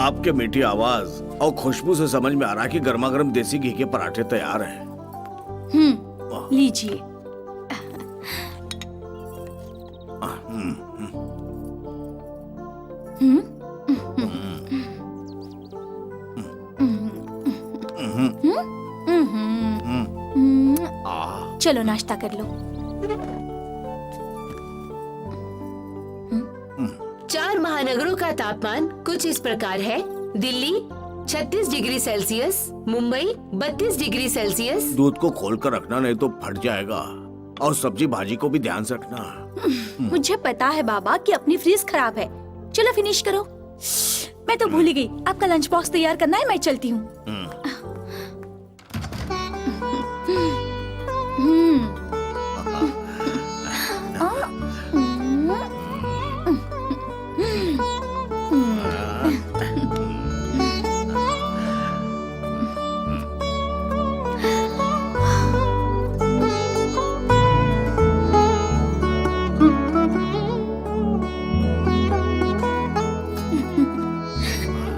आपके मीठी आवाज और खुशबू से समझ में आ रहा है कि गर्मा गर्म देसी घी के पराठे तैयार हैं। लीजिए। चलो नाश्ता कर लो। 4 महानगरों का तापमान कुछ इस प्रकार है। Delhi 36 degree Celsius, Mumbai 32 degree Celsius. दूध को खोल कर रखना, नहीं तो फट जाएगा। और सब्जी भाजी को भी ध्यान से रखना। मुझे पता है बाबा कि अपनी फ्रीज खराब है। चलो फिनिश करो। मैं तो भूल ही गई, आपका लंच बॉक्स तैयार करना है। मैं चलती हूँ।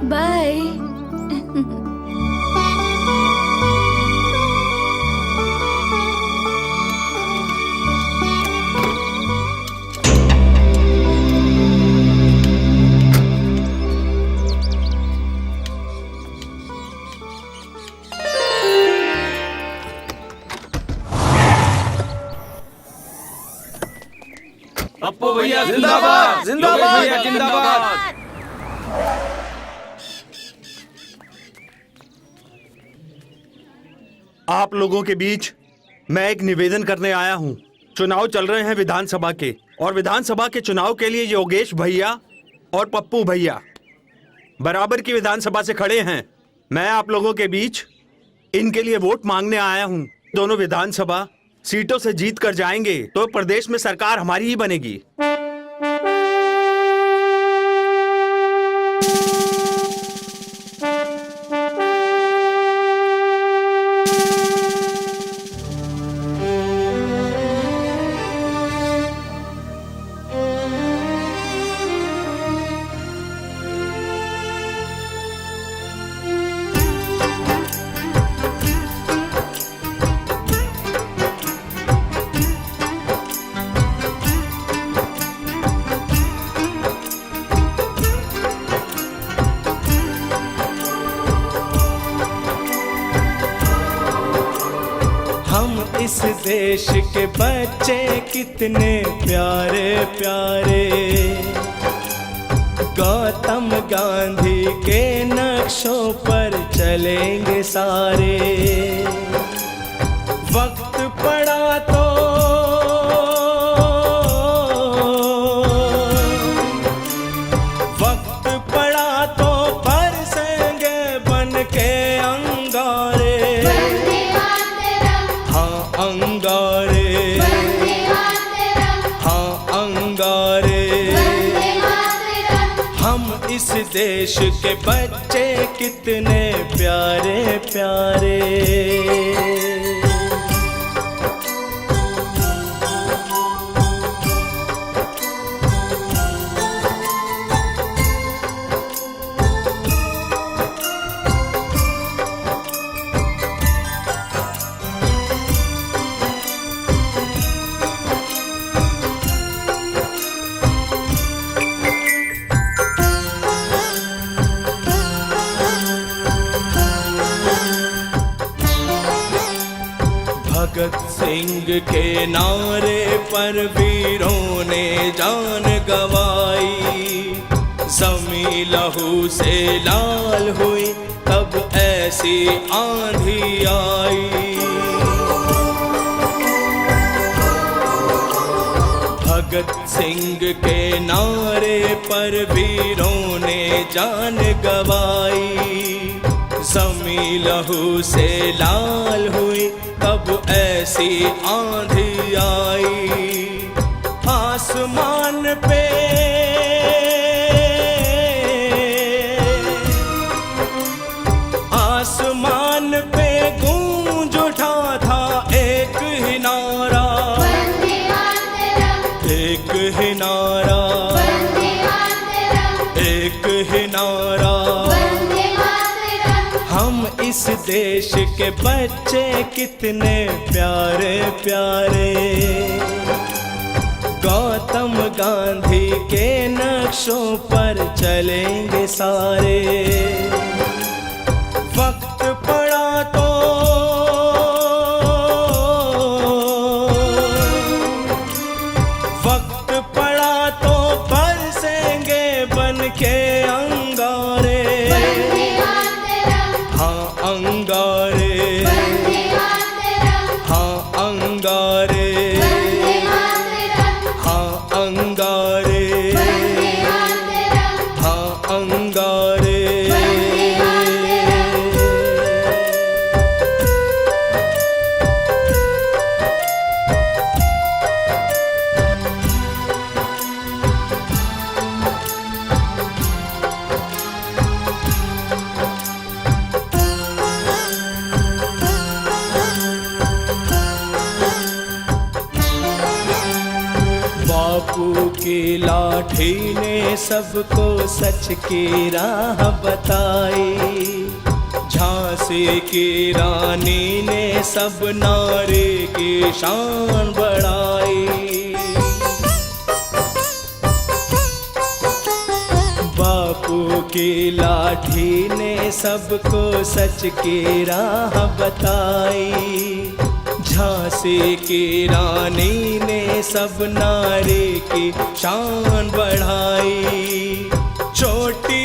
बाय। पप्पू भैया जिंदाबाद, जिंदाबाद, भैया जिंदाबाद। आप लोगों के बीच मैं एक निवेदन करने आया हूं। चुनाव चल रहे हैं विधानसभा के, और विधानसभा के चुनाव के लिए योगेश भैया और पप्पू भैया बराबर की विधानसभा से खड़े हैं। मैं आप लोगों के बीच इनके लिए वोट मांगने आया हूं। दोनों विधानसभा सीटों से जीत कर जाएंगे तो प्रदेश में सरकार हमारी ही बनेगी। इस देश के बच्चे कितने प्यारे प्यारे, गौतम गांधी के नक्शों पर चलेंगे सारे। वक्त पड़ा तो बरसेंगे बन के अंगारे। अंगारे, हाँ अंगारे। हम इस देश के बच्चे कितने प्यारे प्यारे। भगत सिंह के नारे पर वीरों ने जान गवाई। ज़मीं लहू से लाल हुई तब ऐसी आंधी आई। भगत सिंह के नारे पर वीरों ने जान गवाई। ज़मीं लहू से लाल हुई तब ऐसी आंधी आई। आसमान पे गूंज उठा था एक ही नारा, एक ही नारा, एक ही नारा। देश के बच्चे कितने प्यारे प्यारे, गौतम गांधी के नक्शों पर चलेंगे सारे। वक्त पड़ा तो बरसेंगे बन के अंगारे, हाँ अंगारे, हाँ अंगारे, हाँ अंगारे, हाँ अंगारे। बापू की लाठी ने सबको सच की राह बताई, झांसी की रानी ने सब नारी की शान बढ़ाई। बापू की लाठी ने सबको सच की राह बताई, झांसी की रानी ने सब नारी की शान बढ़ाई। चोटी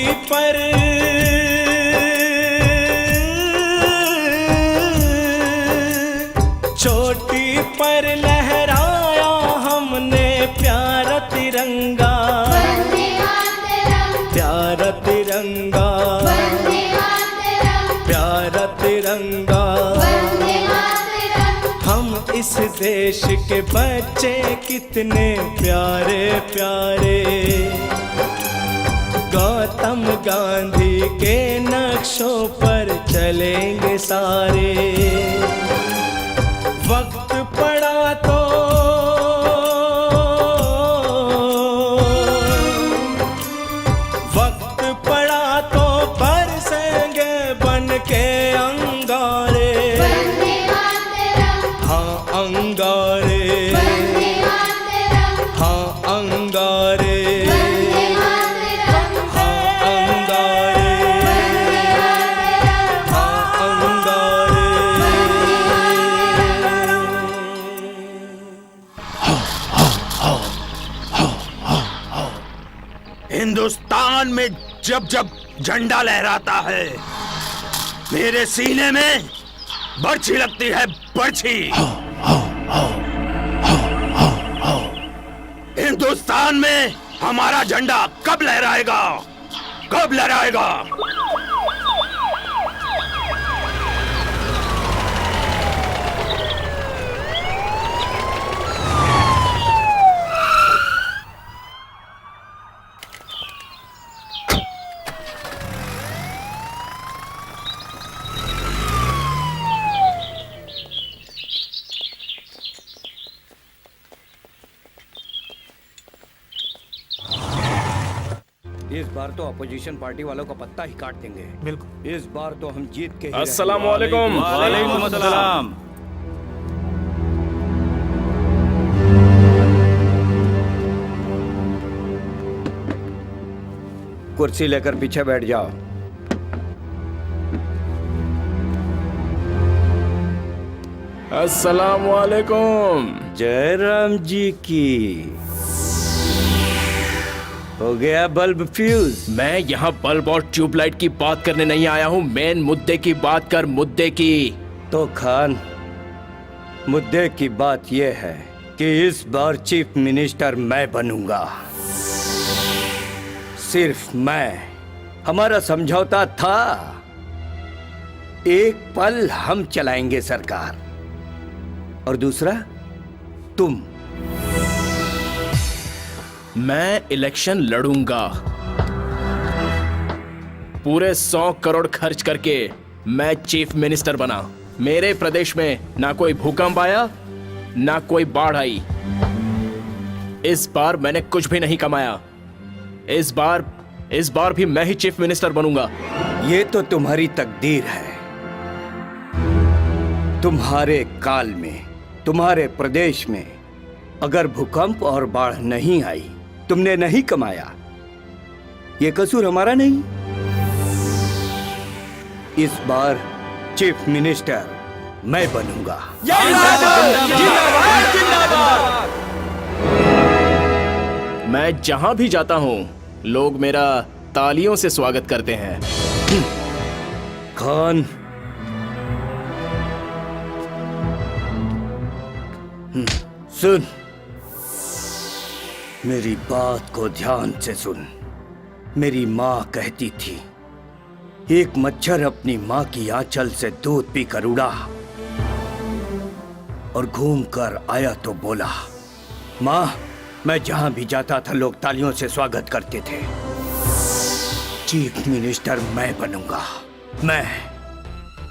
पर लहराया हमने प्यारा तिरंगा, प्यारा तिरंगा, प्यारा तिरंगा। हम इस देश के बच्चे कितने प्यारे प्यारे, गौतम गांधी के नक्शों पर चलेंगे सारे। वक्त पड़ा तो बरसेंगे बन के अंगारे, हाँ अंगारे, हाँ अंगारे, हाँ अंगारे, हाँ अंगारे। हिंदुस्तान में जब जब झंडा लहराता है, मेरे सीने में बर्छी लगती है, बर्छी। हिंदुस्तान में हमारा झंडा कब लहराएगा, कब लहराएगा? इस बार तो अपोजिशन पार्टी वालों का पत्ता ही काट देंगे। बिल्कुल, इस बार तो हम जीत के ही अस्सलाम वालेकुम। वालेकुम अस्सलाम। कुर्सी लेकर पीछे बैठ जाओ। अस्सलाम वालेकुम। जयराम जी की हो गया बल्ब फ्यूज। मैं यहाँ बल्ब और ट्यूबलाइट की बात करने नहीं आया हूँ, मेन मुद्दे की बात कर, मुद्दे की। तो खान, मुद्दे की बात यह है कि इस बार चीफ मिनिस्टर मैं बनूंगा, सिर्फ मैं। हमारा समझौता था, एक पल हम चलाएंगे सरकार, और दूसरा तुम। मैं इलेक्शन लड़ूंगा, पूरे 100 करोड़ खर्च करके मैं चीफ मिनिस्टर बना। मेरे प्रदेश में ना कोई भूकंप आया, ना कोई बाढ़ आई। इस बार मैंने कुछ भी नहीं कमाया। इस बार भी मैं ही चीफ मिनिस्टर बनूंगा। ये तो तुम्हारी तकदीर है, तुम्हारे काल में, तुम्हारे प्रदेश में अगर भूकंप और बाढ़ नहीं आई, तुमने नहीं कमाया, ये कसूर हमारा नहीं। इस बार चीफ मिनिस्टर मैं बनूंगा। मैं जहां भी जाता हूं, लोग मेरा तालियों से स्वागत करते हैं। खान, सुन, मेरी बात को ध्यान से सुन। मेरी माँ कहती थी, एक मच्छर अपनी माँ की आंचल से दूध पीकर उड़ा और घूमकर आया तो बोला, माँ, मैं जहां भी जाता था लोग तालियों से स्वागत करते थे। चीफ मिनिस्टर मैं बनूंगा, मैं।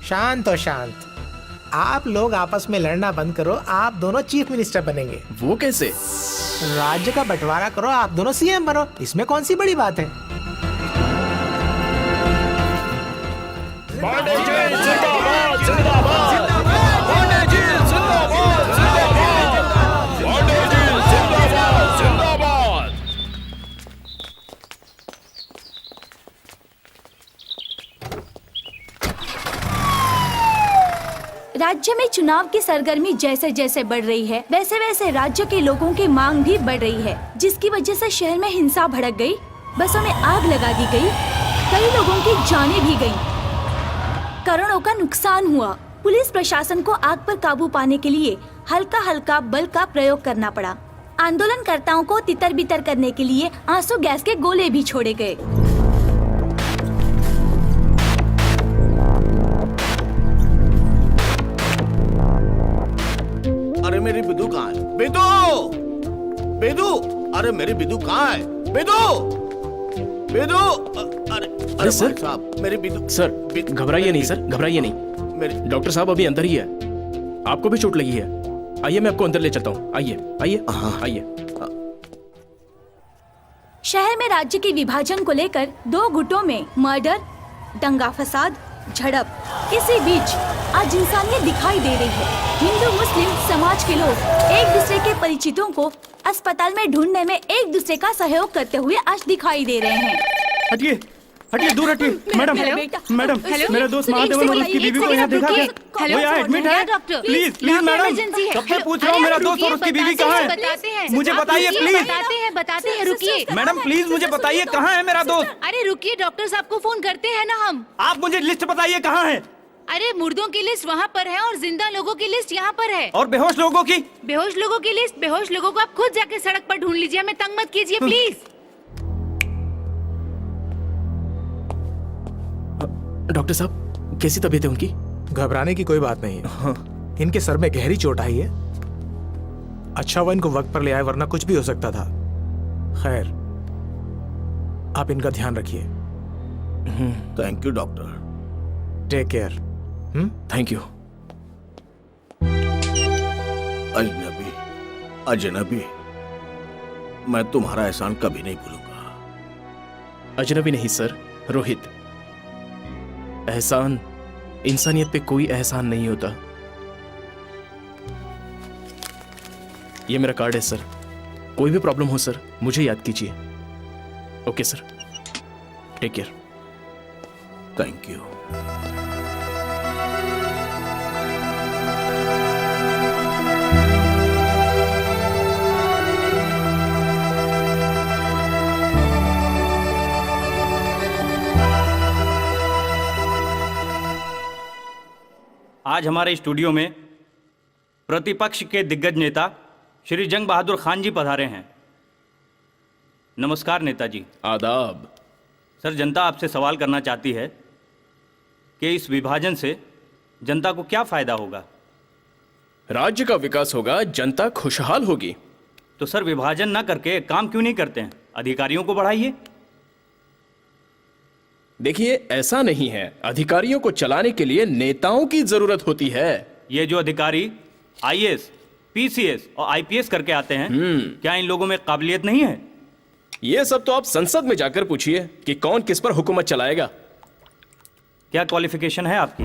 शांत हो शांत। आप लोग आपस में लड़ना बंद करो, आप दोनों चीफ मिनिस्टर बनेंगे। वो कैसे? राज्य का बंटवारा करो, आप दोनों सीएम बनो, इसमें कौन सी बड़ी बात है। राज्य में चुनाव की सरगर्मी जैसे जैसे बढ़ रही है, वैसे वैसे राज्य के लोगों की मांग भी बढ़ रही है, जिसकी वजह से शहर में हिंसा भड़क गई, बसों में आग लगा दी गई, कई लोगों की जानें भी गईं, करोड़ों का नुकसान हुआ। पुलिस प्रशासन को आग पर काबू पाने के लिए हल्का हल्का बल का प्रयोग करना पड़ा। आंदोलनकर्ताओं को तितर बितर करने के लिए आंसू गैस के गोले भी छोड़े गए। अरे मेरी बिदू कहाँ है? बिदू, बिदू, अरे मेरी बिदू कहाँ है? बिदू, बिदू, अरे अरे सर भाई साहब, मेरी बिदू। सर घबराइए नहीं सर, घबराइए नहीं। मेरी डॉक्टर साहब अभी अंदर ही है, आपको भी चोट लगी है। आइए मैं आपको अंदर ले चलता हूँ। आइए आइए आइए। शहर में राज्य के विभाजन को लेकर दो गुटों में मर्डर, दंगा फसाद, झड़प। इसी बीच आज इंसानियत दिखाई दे रही है। हिंदू मुस्लिम समाज के लोग एक दूसरे के परिचितों को अस्पताल में ढूंढने में एक दूसरे का सहयोग करते हुए आज दिखाई दे रहे हैं। हटिए, हटिए, दूर हटिए। मैडम, मैडम, मेरा दोस्त महादेवन और उसकी बीवी को यहाँ देखा क्या? वो यहाँ एडमिट है। प्लीज, प्लीज मैडम, कब से पूछ रहा हूँ, मेरा दोस्त और उसकी बीवी कहाँ है? मुझे बताइए प्लीज। बताते हैं, रुकिए। मैडम प्लीज मुझे बताइए कहाँ है मेरा दोस्त? अरे रुकिए, डॉक्टर साहब को फोन करते हैं ना हम। आप मुझे लिस्ट बताइए कहाँ है? अरे मुर्दों की लिस्ट वहाँ पर है और जिंदा लोगों की लिस्ट यहाँ पर है। और बेहोश लोगों की? बेहोश लोगों की लिस्ट, बेहोश लोगों को आप खुद जाके सड़क पर ढूंढ लीजिए, हमें तंग मत कीजिए प्लीज। डॉक्टर साहब कैसी तबीयत है उनकी? घबराने की कोई बात नहीं है। हाँ। इनके सर में गहरी चोट आई है। अच्छा हुआ इनको वक्त पर ले आए, वरना कुछ भी हो सकता था। खैर, आप इनका ध्यान रखिए। Thank you doctor. Take care. Thank you. अजनबी, अजनबी, मैं तुम्हारा एहसान कभी नहीं भूलूंगा। अजनबी नहीं सर, रोहित। एहसान, इंसानियत पे कोई एहसान नहीं होता। ये मेरा कार्ड है सर, कोई भी प्रॉब्लम हो सर मुझे याद कीजिए। Okay sir, take care. Thank you. आज हमारे स्टूडियो में प्रतिपक्ष के दिग्गज नेता श्री जंग बहादुर खान जी पधारे हैं। नमस्कार नेताजी। आदाब। सर, जनता आपसे सवाल करना चाहती है कि इस विभाजन से जनता को क्या फायदा होगा? राज्य का विकास होगा, जनता खुशहाल होगी। तो सर, विभाजन ना करके काम क्यों नहीं करते हैं? अधिकारियों को बढ़ाइए। देखिए, ऐसा नहीं है, अधिकारियों को चलाने के लिए नेताओं की जरूरत होती है। ये जो अधिकारी आईएएस, पीसीएस और आईपीएस करके आते हैं, क्या इन लोगों में काबिलियत नहीं है? ये सब तो आप संसद में जाकर पूछिए कि कौन किस पर हुकूमत चलाएगा। क्या क्वालिफिकेशन है आपकी?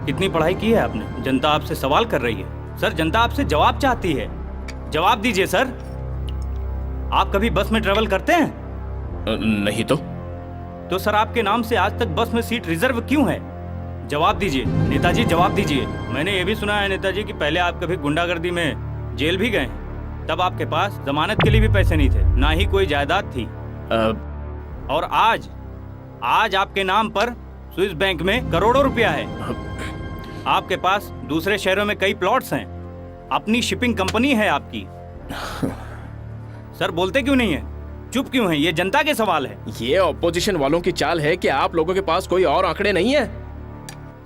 कितनी पढ़ाई की है आपने? जनता आपसे सवाल कर रही है सर, जनता आपसे जवाब चाहती है। जवाब दीजिए सर। आप कभी बस में ट्रेवल करते हैं? नहीं तो सर आपके नाम से आज तक बस में सीट रिजर्व क्यों है? जवाब दीजिए नेताजी, जवाब दीजिए। मैंने ये भी सुना है नेताजी कि पहले आप कभी गुंडागर्दी में जेल भी गए हैं। तब आपके पास जमानत के लिए भी पैसे नहीं थे, ना ही कोई जायदाद थी। और आज आपके नाम पर स्विस बैंक में करोड़ों रुपया है। आपके पास दूसरे शहरों में कई प्लॉट्स हैं, अपनी शिपिंग कंपनी है आपकी। सर बोलते क्यों नहीं है, चुप क्यों है? ये जनता के सवाल है। ये ऑपोजिशन वालों की चाल है कि आप लोगों के पास कोई और आंकड़े नहीं है।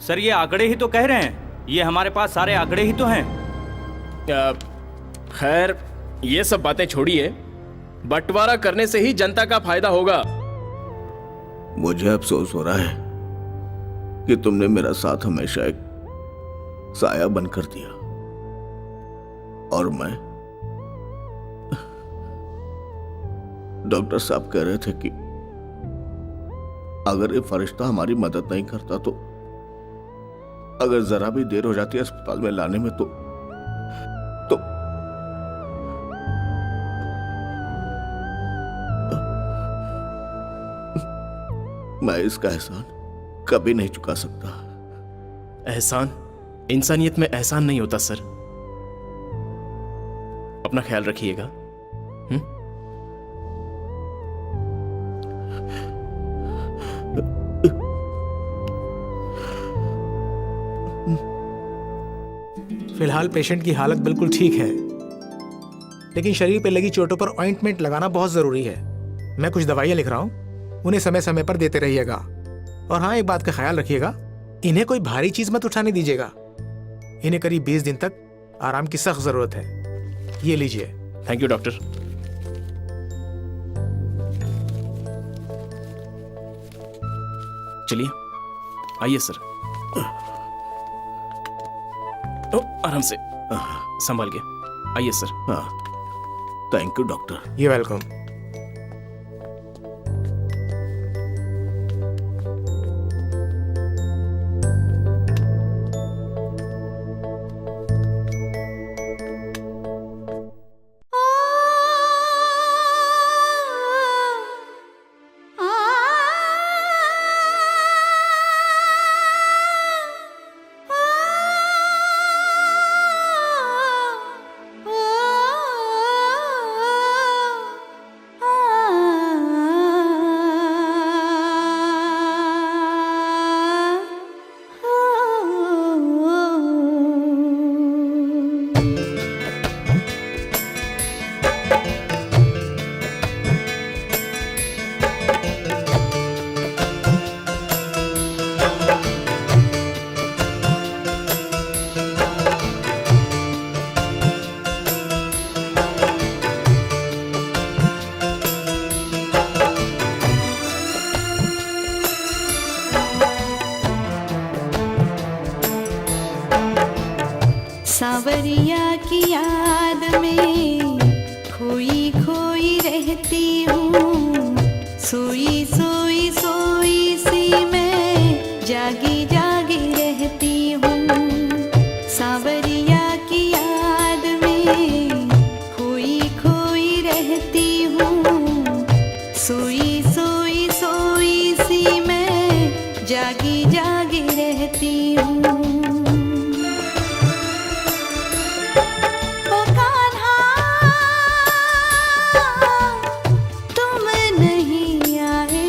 सर ये आंकड़े ही तो कह रहे हैं, ये हमारे पास सारे आंकड़े ही तो हैं। खैर ये सब बातें छोड़िए, बंटवारा करने से ही जनता का फायदा होगा। मुझे अफसोस हो रहा है कि तुमने मेरा साथ हमेशा एक साया बनकर दिया, और मैं डॉक्टर साहब कह रहे थे कि अगर ये फरिश्ता हमारी मदद नहीं करता तो अगर जरा भी देर हो जाती है अस्पताल में लाने में तो मैं इसका एहसान कभी नहीं चुका सकता। एहसान इंसानियत में एहसान नहीं होता सर। अपना ख्याल रखिएगा। फिलहाल पेशेंट की हालत बिल्कुल ठीक है, लेकिन शरीर पे लगी चोटों पर ऑइंटमेंट लगाना बहुत जरूरी है। मैं कुछ दवाइयां लिख रहा हूं, उन्हें समय समय पर देते रहिएगा। और हाँ, एक बात का ख्याल रखिएगा, इन्हें कोई भारी चीज मत उठाने दीजिएगा। इन्हें करीब 20 दिन तक आराम की सख्त जरूरत है। ये लीजिए। Thank you doctor. चलिए आइए सर। आराम से, संभाल के आइए सर। हाँ, थैंक यू डॉक्टर। ये वेलकम। सांवरिया की याद में खोई खोई रहती हूँ, सोई सोई सोई सी मैं जागी जागी रहती हूँ। सांवरिया की याद में खोई खोई रहती हूँ, सोई सोई सोई सी मैं जागी जागी रहती हूँ। तुम नहीं आए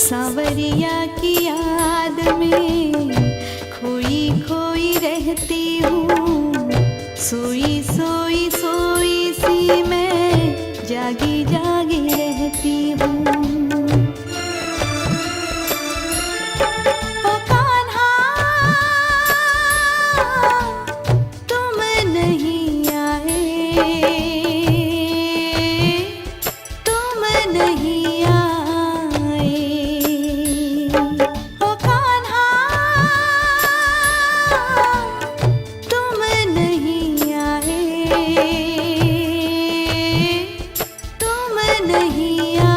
सांवरिया की याद में खोई खोई रहती हूँ, सोई सोई सोई सी मैं जागी जागी रहती हूँ। ओ कान्हा तुम नहीं आए, तुम नहीं आए। ओ कान्हा तुम नहीं आए, तुम नहीं आए।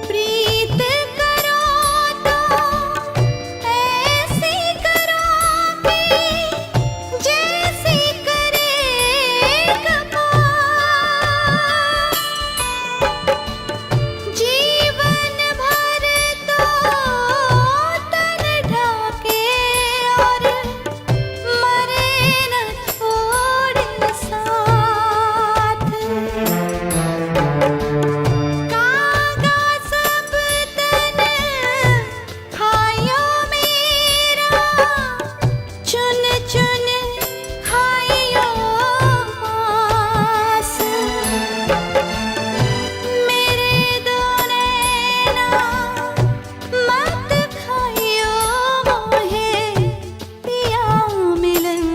प्रीत करो तो ऐसी करो कि जैसी करे कपास, जीवन भर तो तन ढाके और मरे न छोड़े साथ। कागा सब तन खायो मेरा, चुन चुन खायो मांस। मेरे दो नैना मत खायो मोहे, पिया मिलन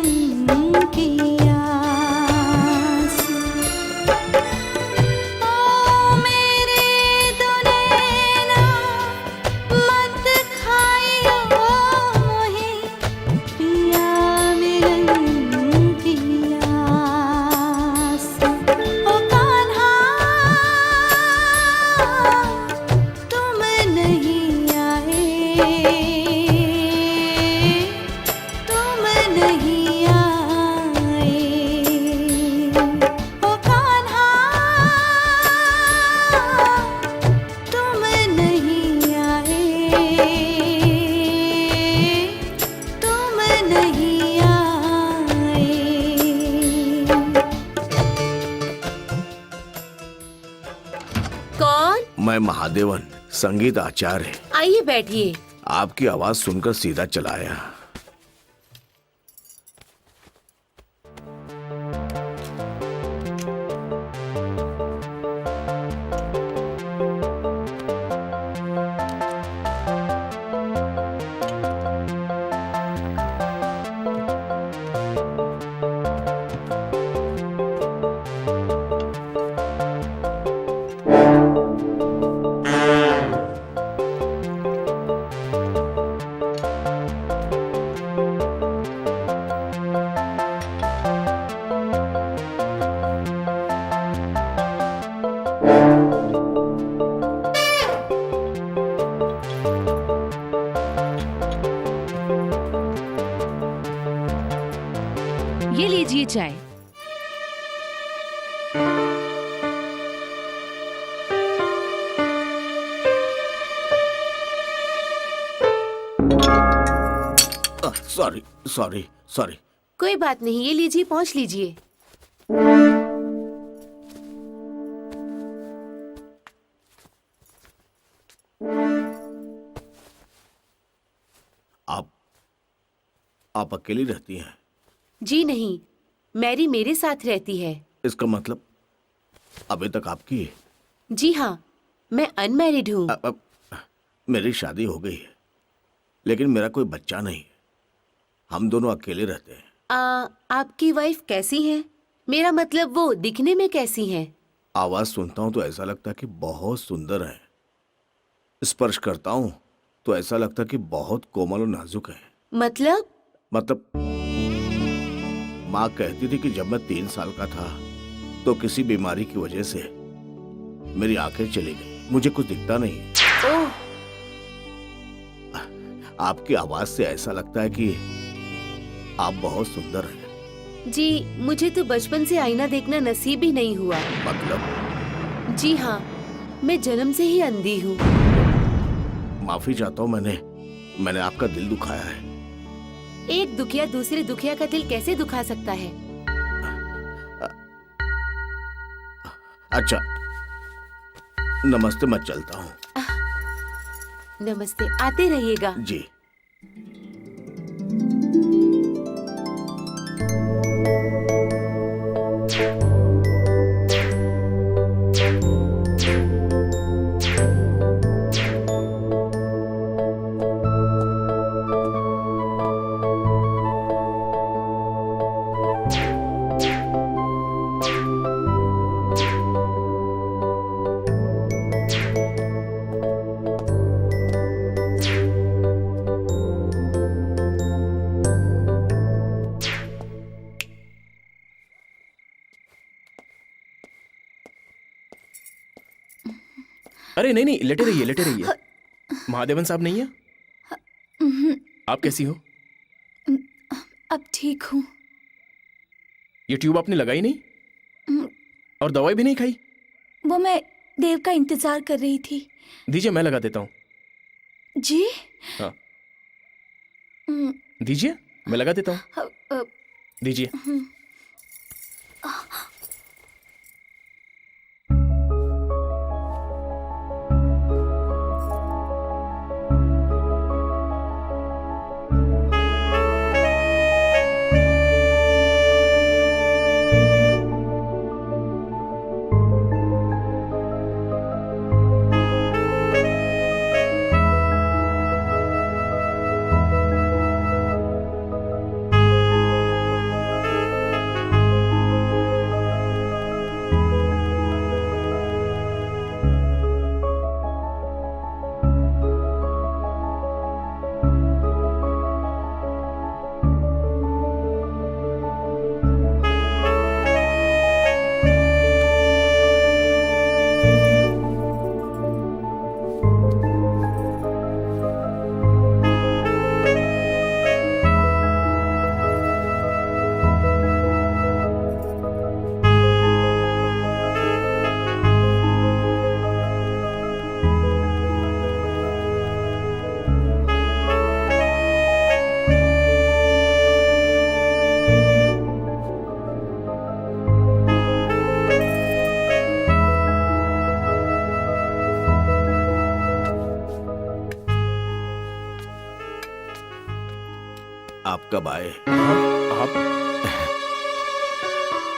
की आस। ओ मेरे दो नैना मत खायो मोहे, पिया मिलन की आस। ओ कान्हा तुम नहीं आए, तुम नहीं आए। ओ कान्हा तुम नहीं आए, तुम नहीं आए। कौन? मैं महादेवन, संगीत आचार्य। आइए बैठिए। आपकी आवाज सुनकर सीधा चला आया। ये लीजिए चाय। Sorry sorry sorry. कोई बात नहीं, ये लीजिए, पहुंच लीजिए। आप अकेली रहती हैं? जी नहीं, मैरी मेरे साथ रहती है। इसका मतलब अभी तक आपकी? जी हाँ, मैं अनमैरिड हूँ। मेरी शादी हो गई है, लेकिन मेरा कोई बच्चा नहीं है। हम दोनों अकेले रहते हैं। आपकी वाइफ कैसी है? मेरा मतलब वो दिखने में कैसी हैं? आवाज सुनता हूँ तो ऐसा लगता है कि बहुत सुंदर है। स्पर्श करता हूँ तो ऐसा लगता है कि बहुत कोमल और नाजुक है। मतलब माँ कहती थी कि जब मैं 3 साल का था तो किसी बीमारी की वजह से मेरी आंखें चली गई। मुझे कुछ दिखता नहीं है। ओह, आपकी आवाज से ऐसा लगता है कि आप बहुत सुंदर हैं। जी मुझे तो बचपन से आईना देखना नसीब ही नहीं हुआ। मतलब? जी हाँ, मैं जन्म से ही अंधी हूँ। माफी चाहता हूँ, मैंने आपका दिल दुखाया है। एक दुखिया दूसरे दुखिया का दिल कैसे दुखा सकता है? अच्छा, नमस्ते, मैं चलता हूँ। नमस्ते, आते रहिएगा। जी। अरे नहीं नहीं, लेटे रहिए लेटे रहिए। महादेवन साहब नहीं है? आप कैसी हो? अब ठीक हूँ। ये ट्यूब आपने लगाई नहीं और दवाई भी नहीं खाई? वो मैं देव का इंतजार कर रही थी। दीजिए, मैं लगा देता हूँ। जी? हाँ दीजिए, मैं लगा देता हूँ। दीजिए। आप कब आए? आप?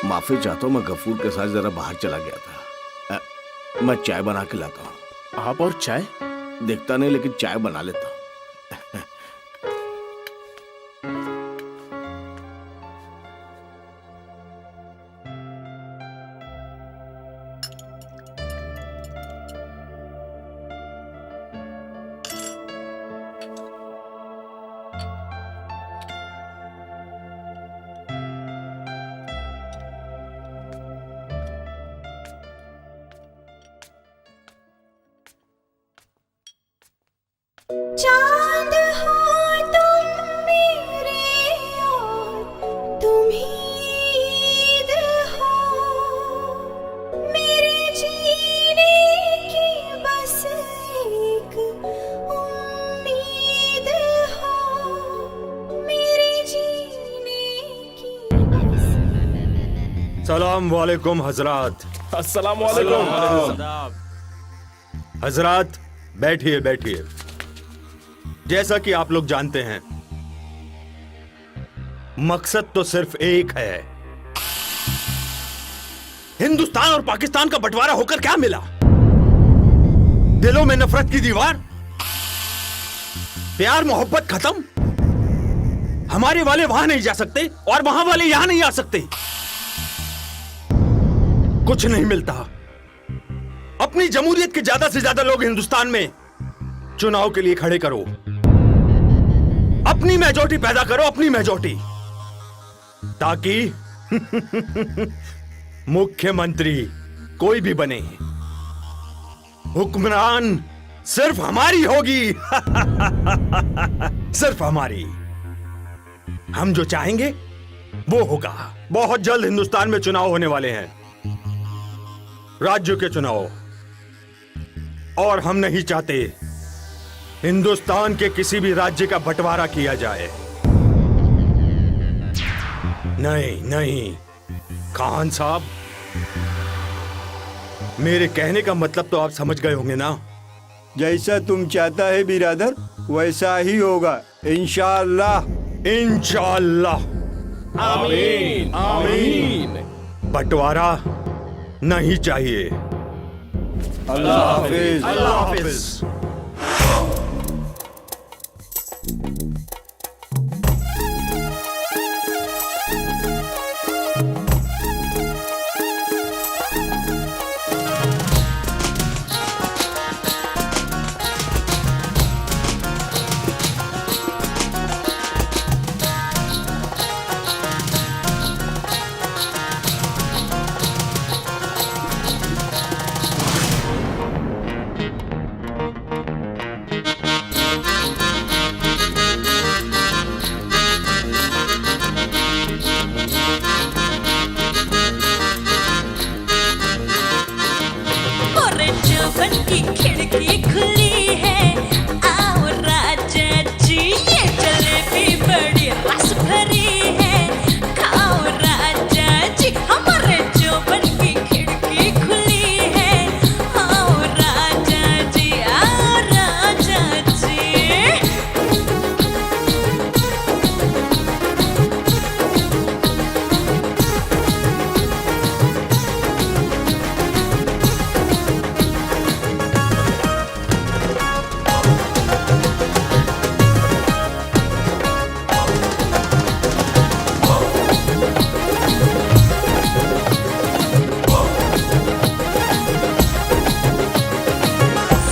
माफी चाहता हूँ, मैं गफूर के साथ जरा बाहर चला गया था। मैं चाय बना के लाता हूँ। आप और चाय? देखता नहीं लेकिन चाय बना लेता हूँ। चांद हो तुम मेरे और तुम ही ईद हो, मेरे जीने की बस एक उम्मीद हो, मेरे जीने की बस। सलाम वालेकुम हजरात। अस्सलाम वालेकुम। हजरात बैठिए बैठिए। जैसा कि आप लोग जानते हैं, मकसद तो सिर्फ एक है। हिंदुस्तान और पाकिस्तान का बंटवारा होकर क्या मिला? दिलों में नफरत की दीवार, प्यार मोहब्बत खत्म। हमारे वाले वहां नहीं जा सकते और वहां वाले यहां नहीं आ सकते। कुछ नहीं मिलता। अपनी जमहूरियत के ज्यादा से ज्यादा लोग हिंदुस्तान में चुनाव के लिए खड़े करो, अपनी मेजॉरिटी पैदा करो, अपनी मेजॉरिटी, ताकि मुख्यमंत्री कोई भी बने, हुक्मरान सिर्फ हमारी होगी। सिर्फ हमारी। हम जो चाहेंगे वो होगा। बहुत जल्द हिंदुस्तान में चुनाव होने वाले हैं, राज्यों के चुनाव, और हम नहीं चाहते हिंदुस्तान के किसी भी राज्य का बंटवारा किया जाए। नहीं नहीं खान साहब, मेरे कहने का मतलब तो आप समझ गए होंगे ना। जैसा तुम चाहता है बिरादर वैसा ही होगा, इंशाअल्लाह। इंशाअल्लाह। आमीन आमीन। बंटवारा नहीं चाहिए। अल्लाह हाफिज। अल्लाह हाफिज। की खिड़की खुली है, आओ राजा जी, ये जलेबी बड़ी रस भरी है, खाओ राजा जी, हमारे चौबन की खिड़की खुली है, आओ राजा जी, आओ राजा जी।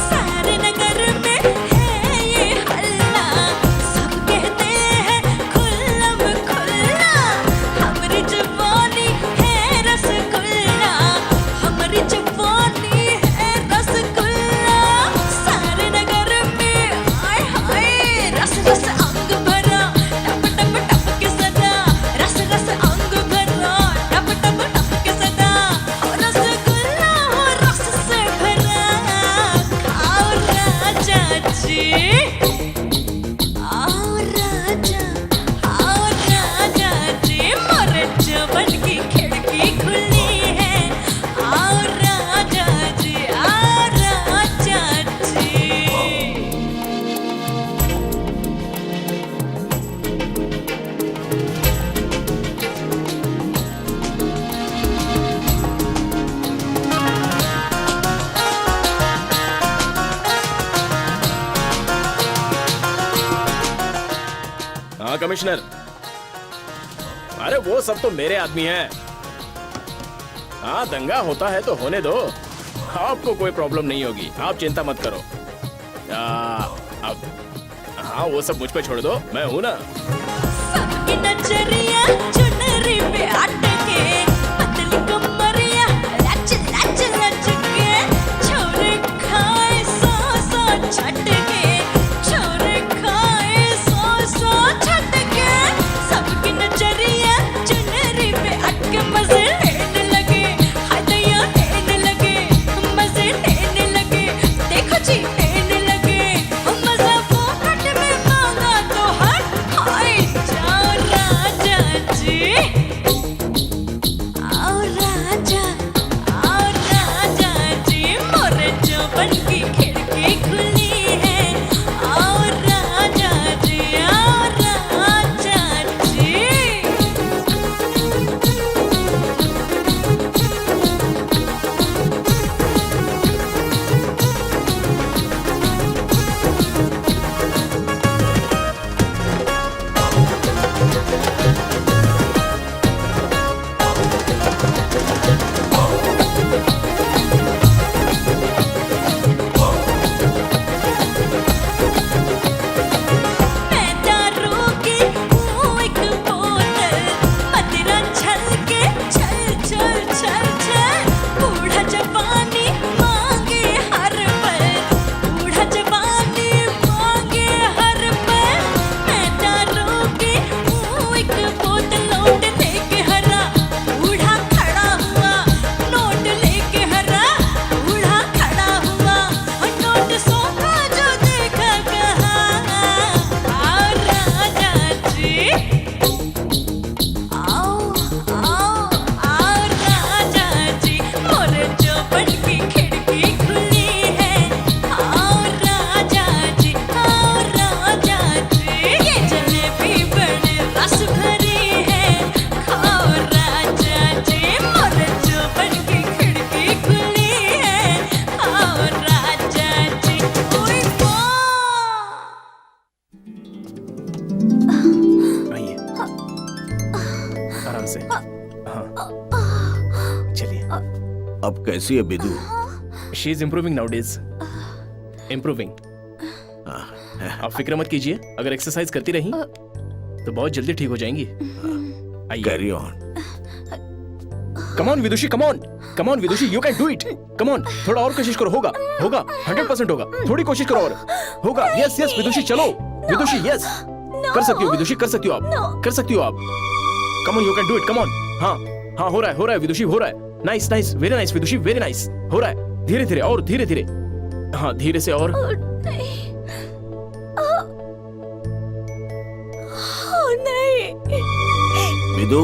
सारे नगर में है ये हल्ला, सब कहते हैं खुल्लम खुल्ला, हमारी जवानी है रसगुल्ला, हमारी जवानी है रसगुल्ला। सारे नगर में हाय हाय रस रस अंग भरा, टप टप टप के सदा, रस रस अंग भरा, टप टप टप के सदा, हो रसगुल्ला हो रस से भरा, खाओ राजा जी, आओ राजा, आओ राजा जी, मोरे जवन की खिड़की खुली है, आओ राजा जी, आओ राजा जी। हाँ कमिश्नर, अरे वो सब तो मेरे आदमी हैं। हाँ दंगा होता है तो होने दो, आपको कोई प्रॉब्लम नहीं होगी, आप चिंता मत करो। अब हाँ वो सब मुझ पे छोड़ दो, मैं हूं ना। सबकी नजरिया चुनरी पे अटके, पतली कमरिया लच लच लच के, छोरे खाए सौ सौ झटके, छोरे खाए सौ सौ झटके, सबकी नजरिया चुनरी पे अटके, मजे लेने लगे, हाय दैया लेने लगे, मजे लेने लगे, देखो जी लेने लगे, मजा वो हट में मांगा तो हट, हाय जाओ राजा जी। अब कैसी है Bidu? She is improving nowadays, improving. आप फिक्र मत कीजिए, अगर एक्सरसाइज करती रही तो बहुत जल्दी ठीक हो जाएंगी। आइए। Carry on. Come on Vidushi, come on Vidushi, you can do it. Come on, थोड़ा और कोशिश करो, होगा 100% होगा। थोड़ी कोशिश करो और होगा। यस विदुषी, चलो विदुषी, यस कर सकती हो विदुषी, कर सकती हो आप, कर सकती हो आप। Come on, you can do it, come on. हाँ हो रहा है विदुषी, हो रहा है। नाइस, वेरी नाइस विदुषी, वेरी नाइस। हो रहा है, धीरे धीरे और धीरे धीरे। हाँ, धीरे से और। बिदू,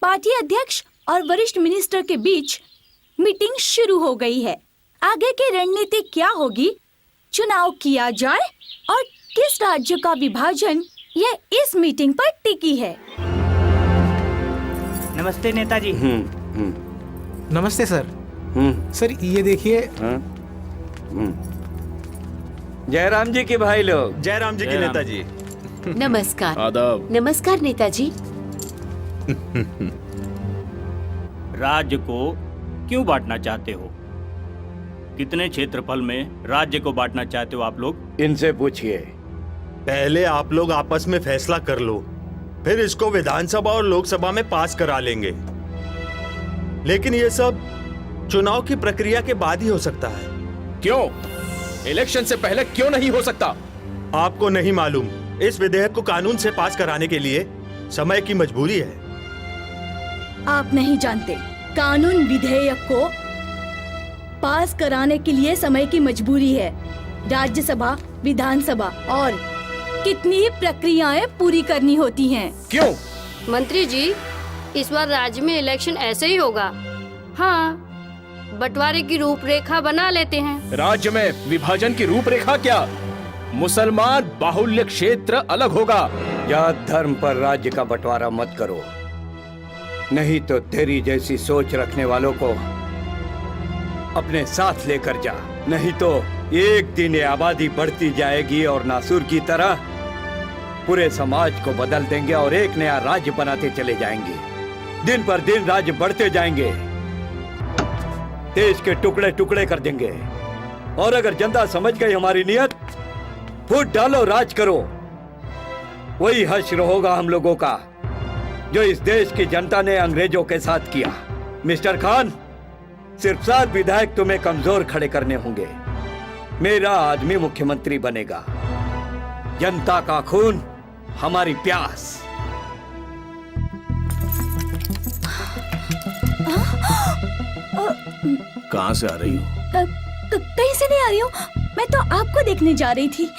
पार्टी अध्यक्ष और वरिष्ठ मिनिस्टर के बीच मीटिंग शुरू हो गई है। आगे की रणनीति क्या होगी, चुनाव किया जाए और किस राज्य का विभाजन, यह इस मीटिंग पर टिकी है। नमस्ते नेताजी। नमस्ते सर। सर ये देखिए। जयराम जी के भाई लोग। जयराम जी की नेताजी। नमस्कार। आदाब। नमस्कार नेताजी। राज्य को क्यों बांटना चाहते हो? कितने क्षेत्रफल में राज्य को बांटना चाहते हो आप लोग? इनसे पूछिए। पहले आप लोग आपस में फैसला कर लो, फिर इसको विधानसभा और लोकसभा में पास करा लेंगे। लेकिन ये सब चुनाव की प्रक्रिया के बाद ही हो सकता है। क्यों? इलेक्शन से पहले क्यों नहीं हो सकता? आपको नहीं मालूम, इस विधेयक को कानून से पास कराने के लिए समय की मजबूरी है। आप नहीं जानते, कानून विधेयक को पास कराने के लिए समय की मजबूरी है। राज्यसभा, विधानसभा और कितनी प्रक्रियाएं पूरी करनी होती हैं। क्यों? मंत्री जी, इस बार राज्य में इलेक्शन ऐसे ही होगा। हाँ, बंटवारे की रूपरेखा बना लेते हैं। राज्य में विभाजन की रूपरेखा क्या? मुसलमान बाहुल्य क्षेत्र अलग होगा। जात धर्म पर राज्य का बंटवारा मत करो, नहीं तो तेरी जैसी सोच रखने वालों को अपने साथ लेकर जा। नहीं तो एक दिन ये आबादी बढ़ती जाएगी और नासूर की तरह पूरे समाज को बदल देंगे और एक नया राज्य बनाते चले जाएंगे। दिन पर दिन राज्य बढ़ते जाएंगे, देश के टुकड़े टुकड़े कर देंगे। और अगर जनता समझ गई हमारी नियत, फूट डालो, राज करो। वही हश्र होगा हम लोगों का जो इस देश की जनता ने अंग्रेजों के साथ किया। मिस्टर खान, सिर्फ 7 विधायक तुम्हें कमजोर खड़े करने होंगे। मेरा आदमी मुख्यमंत्री बनेगा। जनता का खून, हमारी प्यास। कहाँ से आ रही हो? कहीं से नहीं आ रही हूँ, मैं तो आपको देखने जा रही थी।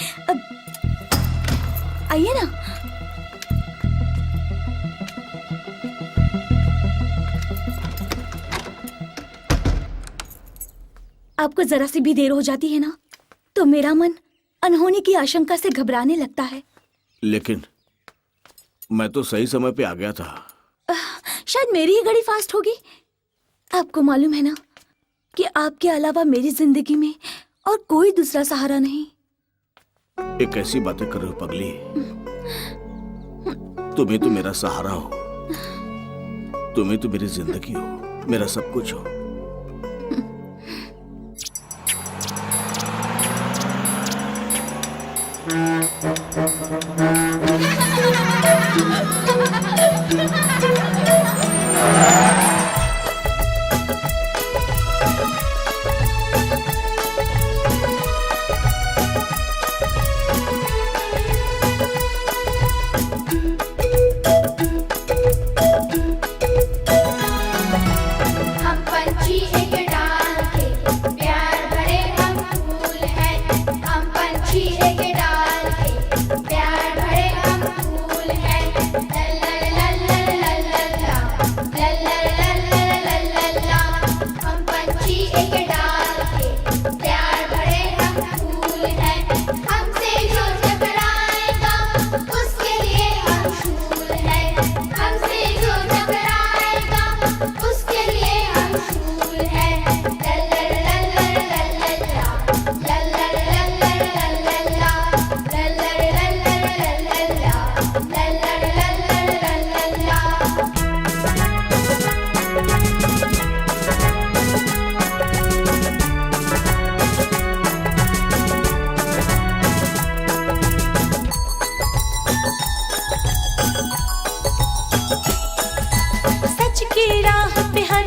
आइए ना। आपको जरा सी भी देर हो जाती है ना तो मेरा मन अनहोनी की आशंका से घबराने लगता है। लेकिन मैं तो सही समय पे आ गया था। शायद मेरी ही घड़ी फास्ट होगी। आपको मालूम है ना कि आपके अलावा मेरी जिंदगी में और कोई दूसरा सहारा नहीं। एक ऐसी बातें कर रहे हो पगली, तुम्हें तो मेरा सहारा हो, तुम्हें तो मेरी जिंदगी हो, मेरा सब कुछ हो।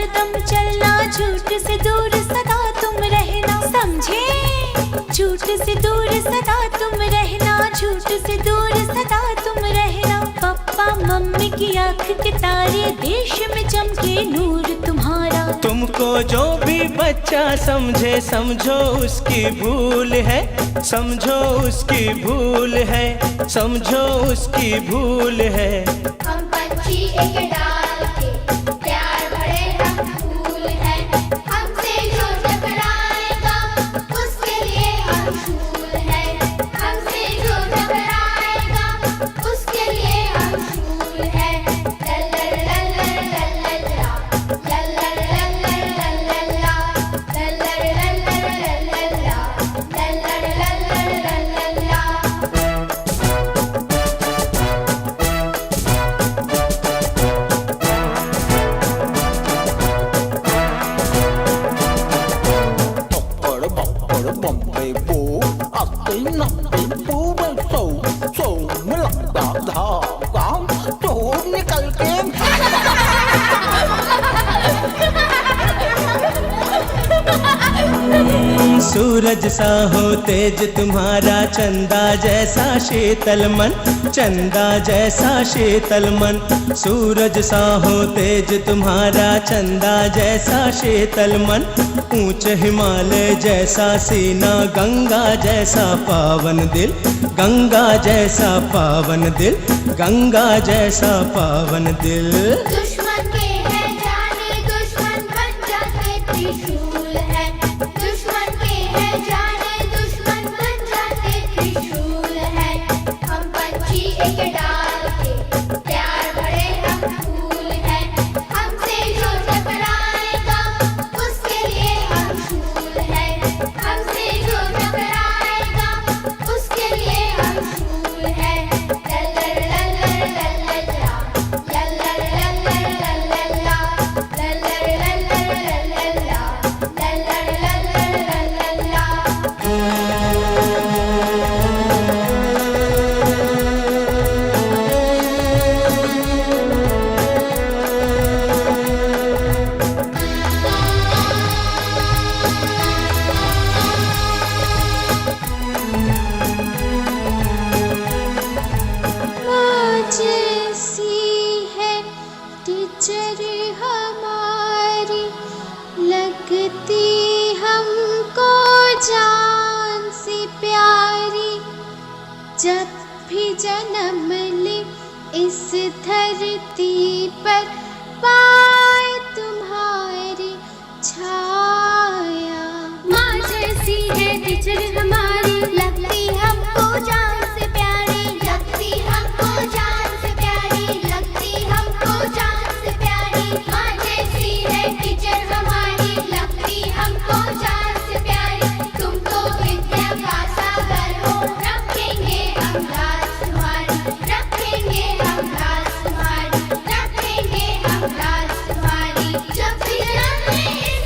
हरदम चलना, झूठ से दूर सदा तुम रहना, समझे? झूठ से दूर सदा तुम रहना, झूठ से दूर सदा तुम रहना। पापा मम्मी की आंख के तारे, देश में चमके नूर तुम्हारा। तुमको जो भी बच्चा समझे, समझो उसकी भूल है, समझो उसकी भूल है, समझो उसकी भूल है। हम पंछी एक डाल के, प्यार भरे हम फूल हैं, हमसे जो टकराएगा उसके लिए हम फूल हैं, हमसे जो टकराएगा उसके लिए हम फूल हैं। लल्लर लल्लर लल्लल्ला, लल्लर लल्लर लल्लल्ला, लल्लर लल्लर लल्लल्ला, लल्लर लल्लर लल्लल्ला। सूरज सा हो तेज तुम्हारा, चंदा जैसा शीतल मन, चंदा जैसा शीतल मन। सूरज सा हो तेज तुम्हारा, चंदा जैसा शीतल मन। ऊंचे हिमालय जैसा सीना, गंगा जैसा पावन दिल, गंगा जैसा पावन दिल, गंगा जैसा पावन दिल। दुश्मन के हैं जाने, दुश्मन बन जाते त्रिशूल है, दुश्मन के हैं जाने, दुश्मन बन जाते त्रिशूल है। हम पंछी एक डाल के, प्यार भरे हम फूल हैं, हमसे जो टकराएगा उसके लिए हम फूल हैं, हमसे जो टकराएगा उसके लिए हम फूल हैं। लल्लर लल्लर लल्लल्ला, लल्लर लल्लर लल्लल्ला, लल्लर लल्लर लल्लल्ला, लल्लर लल्लर लल्लल्ला। जैसी है टीचर हमारी, लगती हमको जान से प्यारी। जब भी जन्म ले इस धरती पर, पाए तुम्हारी छाया। माँ जैसी है टीचर हमारी, लगती हमको जान से प्यारी, लगती हमको जान से प्यारी, लगती हमको जान से प्यारी। माँ जैसी है टीचर हमारी, लगती हमको जान से प्यारी। तुम तो विद्या का सागर हो, रखेंगे हम लाज तुम्हारी, रखेंगे हम लाज तुम्हारी, रखेंगे हम लाज तुम्हारी। जब भी जन्म ले इस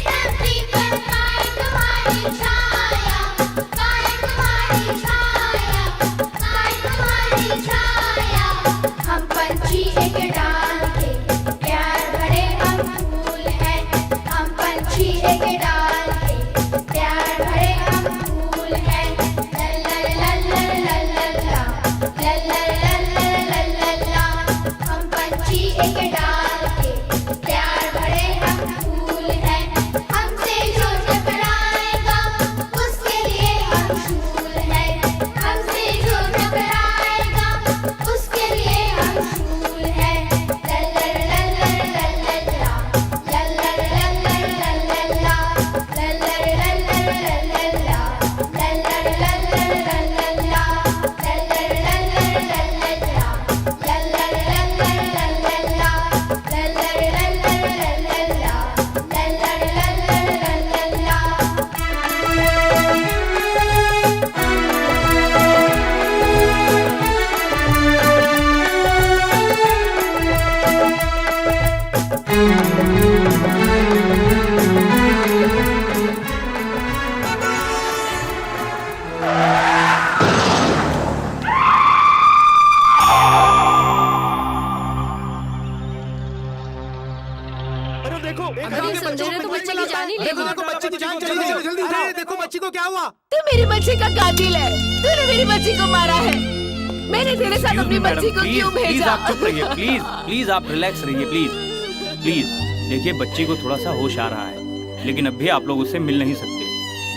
अरे देखो अरे संजय ने तो बच्चे की जान ही ले ली। देखो बच्ची की जान चली गई। जल्दी अरे देखो बच्ची को क्या हुआ। तू मेरी बच्ची का कातिल है, तूने मेरी बच्ची को मारा है। मैंने तेरे साथ अपनी बच्ची को क्यों प्लीज भेजा? आप चुप रहिए, प्लीज प्लीज आप रिलैक्स रहिए, प्लीज प्लीज। देखिए बच्ची को थोड़ा सा होश आ रहा है, लेकिन अब भी आप लोग उससे मिल नहीं सकते।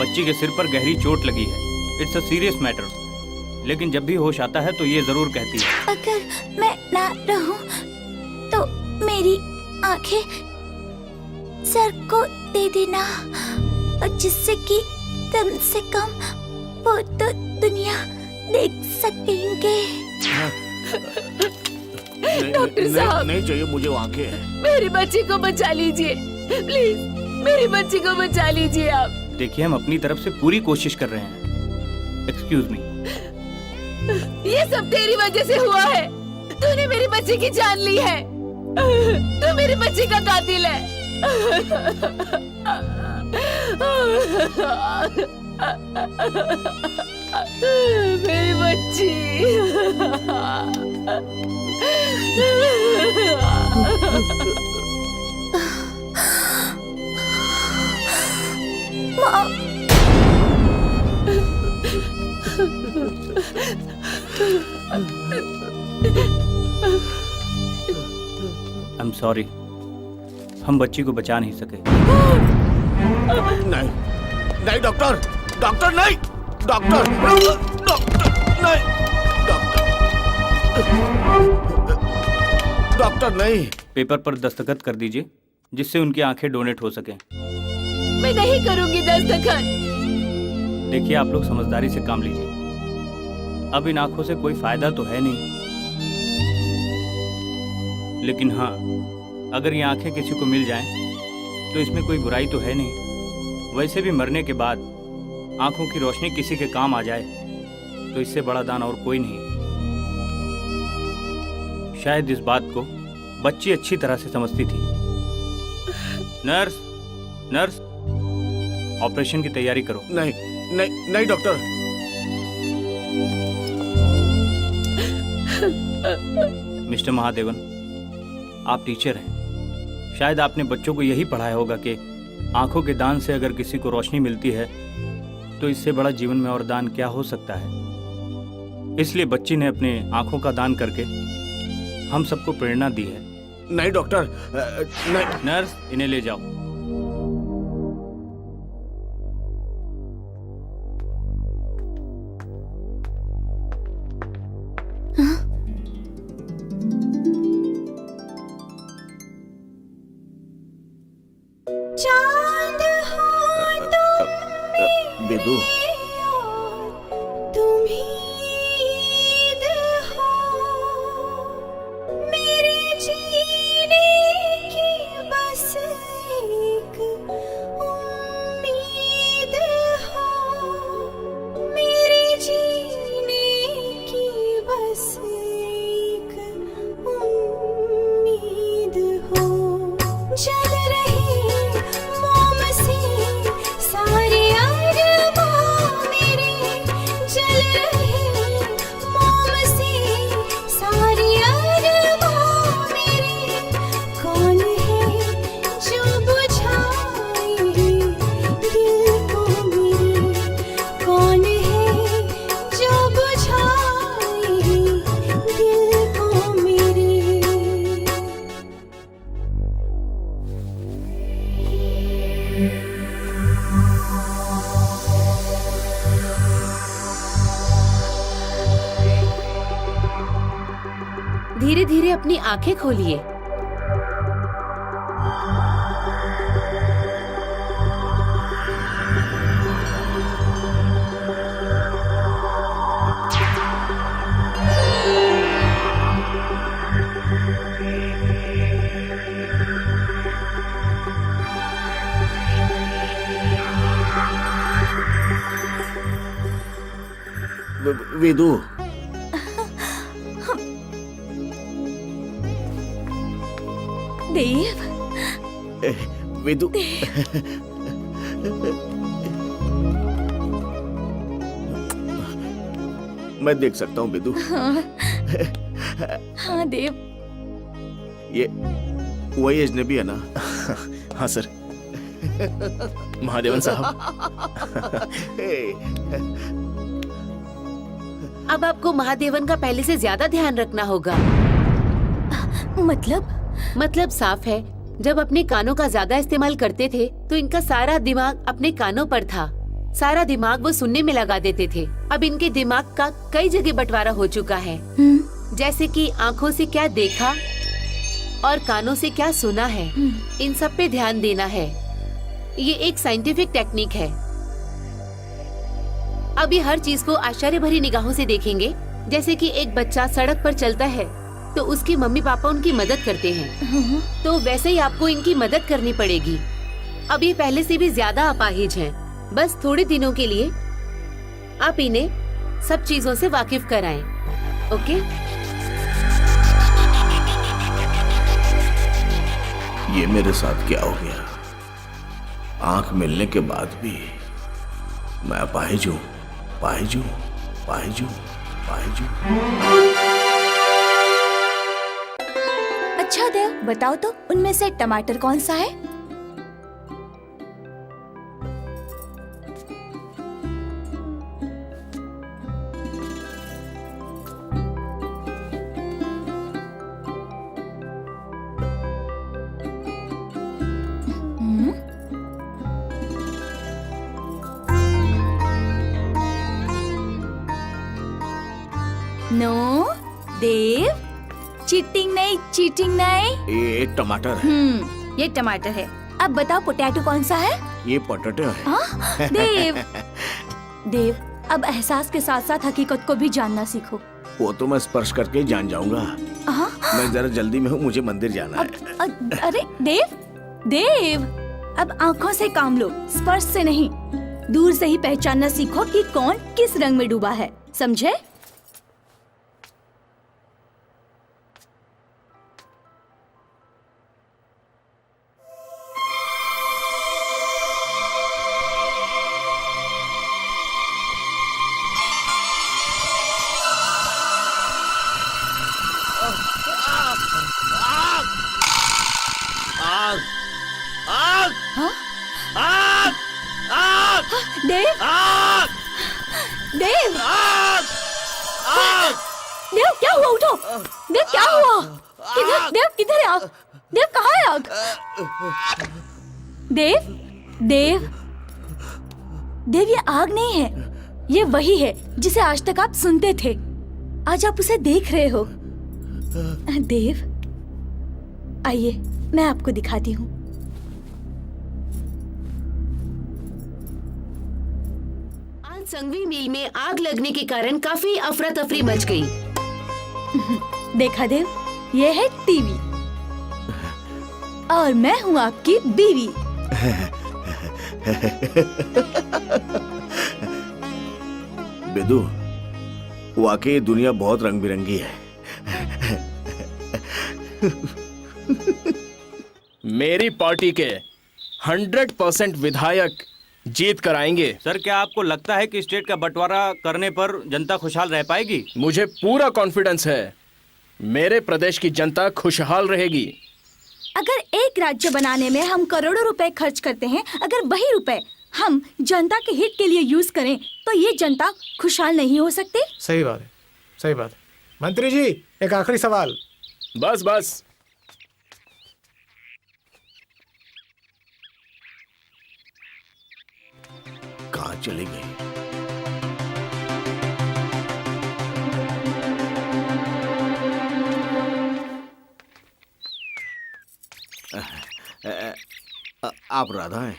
बच्ची के सिर पर गहरी चोट लगी है, इट्स अ सीरियस मैटर। लेकिन जब भी होश आता है तो ये जरूर कहती है। अगर मैं ना रहूं तो मेरी आंखें सर को दे देना, और जिससे कि कम से कम वो तो दुनिया देख सकेंगे। डॉक्टर साहब, नहीं चाहिए मुझे आंखें। मेरी बच्ची को बचा लीजिए प्लीज, मेरी बच्ची को बचा लीजिए आप। देखिए हम अपनी तरफ से पूरी कोशिश कर रहे हैं। Excuse me. ये सब तेरी वजह से हुआ है, तूने मेरी बच्ची की जान ली है, तू मेरी बच्ची का कातिल है। मेरी बच्ची। आई एम सॉरी, हम बच्ची को बचा नहीं सके। नहीं नहीं डॉक्टर, डॉक्टर नहीं, डॉक्टर डॉक्टर नहीं, डॉक्टर नहीं। पेपर पर दस्तखत कर दीजिए जिससे उनकी आंखें डोनेट हो सके। मैं नहीं करूंगी दस्तखत। देखिए आप लोग समझदारी से काम लीजिए, अब इन आंखों से कोई फायदा तो है नहीं, लेकिन हाँ अगर ये आंखें किसी को मिल जाएं तो इसमें कोई बुराई तो है नहीं। वैसे भी मरने के बाद आंखों की रोशनी किसी के काम आ जाए तो इससे बड़ा दान और कोई नहीं। शायद इस बात को बच्ची अच्छी तरह से समझती थी। नर्स, नर्स, ऑपरेशन की तैयारी करो। नहीं नहीं नहीं डॉक्टर। मिस्टर महादेवन, आप टीचर हैं, शायद आपने बच्चों को यही पढ़ाया होगा कि आंखों के दान से अगर किसी को रोशनी मिलती है तो इससे बड़ा जीवन में और दान क्या हो सकता है। इसलिए बच्ची ने अपने आंखों का दान करके हम सबको प्रेरणा दी है। नहीं डॉक्टर, नहीं। नर्स, इन्हें ले जाओ। चांद हो तुम बेदू, तुम ही ईद हो मेरे जीने की बस एक उम्मीद हो, मेरे जीने की बस एक उम्मीद हो। जल रही मोम से सारे अरमां मेरे, जल रहे मोम से सारे अरमां मेरे। कौन है जो बुझाए दिल को मेरे, कौन है जो बुझाए दिल को मेरे। धीरे धीरे अपनी आंखें खोलिए। वेदू, देव, वेदू, मैं देख सकता हूँ वेदू। हाँ देव। ये वही अजनबी है ना? हाँ सर। महादेवन साहब, अब आपको महादेवन का पहले से ज्यादा ध्यान रखना होगा। मतलब साफ है, जब अपने कानों का ज्यादा इस्तेमाल करते थे तो इनका सारा दिमाग अपने कानों पर था। सारा दिमाग वो सुनने में लगा देते थे। अब इनके दिमाग का कई जगह बंटवारा हो चुका है, जैसे कि आँखों से क्या देखा और कानों से क्या सुना है, इन सब पे ध्यान देना है। ये एक साइंटिफिक टेक्निक है। अब ये हर चीज को आश्चर्य भरी निगाहों से देखेंगे। जैसे कि एक बच्चा सड़क पर चलता है तो उसकी मम्मी पापा उनकी मदद करते हैं, तो वैसे ही आपको इनकी मदद करनी पड़ेगी। अब ये पहले से भी ज्यादा अपाहिज हैं। बस थोड़े दिनों के लिए आप इन्हें सब चीजों से वाकिफ कराएं। ओके? ये मेरे साथ क्या हो गया? आंख मिलने के बाद भी मैं अपाहिज हूं, अपाहिज हूं, अपाहिज हूं, अपाहिज हूं। अच्छा देव, बताओ तो उनमें से टमाटर कौन सा है? नो देव, चीटिंग नहीं, चीटिंग नहीं। ये टमाटर है। ये टमाटर है। अब बताओ पोटैटो कौन सा है? ये पोटैटो है। हाँ? देव, अब एहसास के साथ साथ हकीकत को भी जानना सीखो। वो तो मैं स्पर्श करके ही जान जाऊंगा। मैं जरा जल्दी में हूँ, मुझे मंदिर जाना है। अरे देव, अब आँखों से काम लो, स्पर्श से नहीं। दूर से ही पहचानना सीखो कि कौन किस रंग में डूबा है, समझे? देव क्या हुआ? उठो देव, क्या हुआ? किधर है आग? देव कहाँ है आग? देव ये आग नहीं है, ये वही है जिसे आज तक आप सुनते थे। आज आप उसे देख रहे हो। देव आइए, मैं आपको दिखाती हूँ। संगवी मिल में आग लगने के कारण काफी अफरा तफरी मच गई। देखा देव, ये है टीवी और मैं हूँ आपकी बीवी। बिदु, वाकई दुनिया बहुत रंग बिरंगी है। मेरी पार्टी के 100% विधायक जीत कर आएंगे। सर, क्या आपको लगता है कि स्टेट का बंटवारा करने पर जनता खुशहाल रह पाएगी? मुझे पूरा कॉन्फिडेंस है, मेरे प्रदेश की जनता खुशहाल रहेगी। अगर एक राज्य बनाने में हम करोड़ों रुपए खर्च करते हैं, अगर वही रुपए हम जनता के हित के लिए यूज करें, तो ये जनता खुशहाल नहीं हो सकती। सही बात है, सही बात है। मंत्री जी, एक आखिरी सवाल। बस कहाँ चली गई? आप राधा हैं?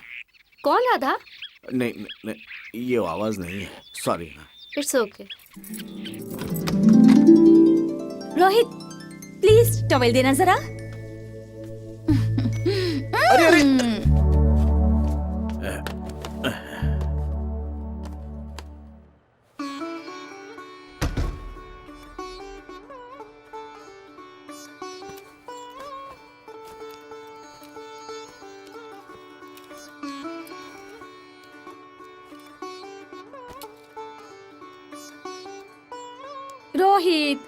कौन राधा? नहीं, ये आवाज नहीं है, sorry. It's okay. Rohit, please towel देना जरा। अरे रोहित,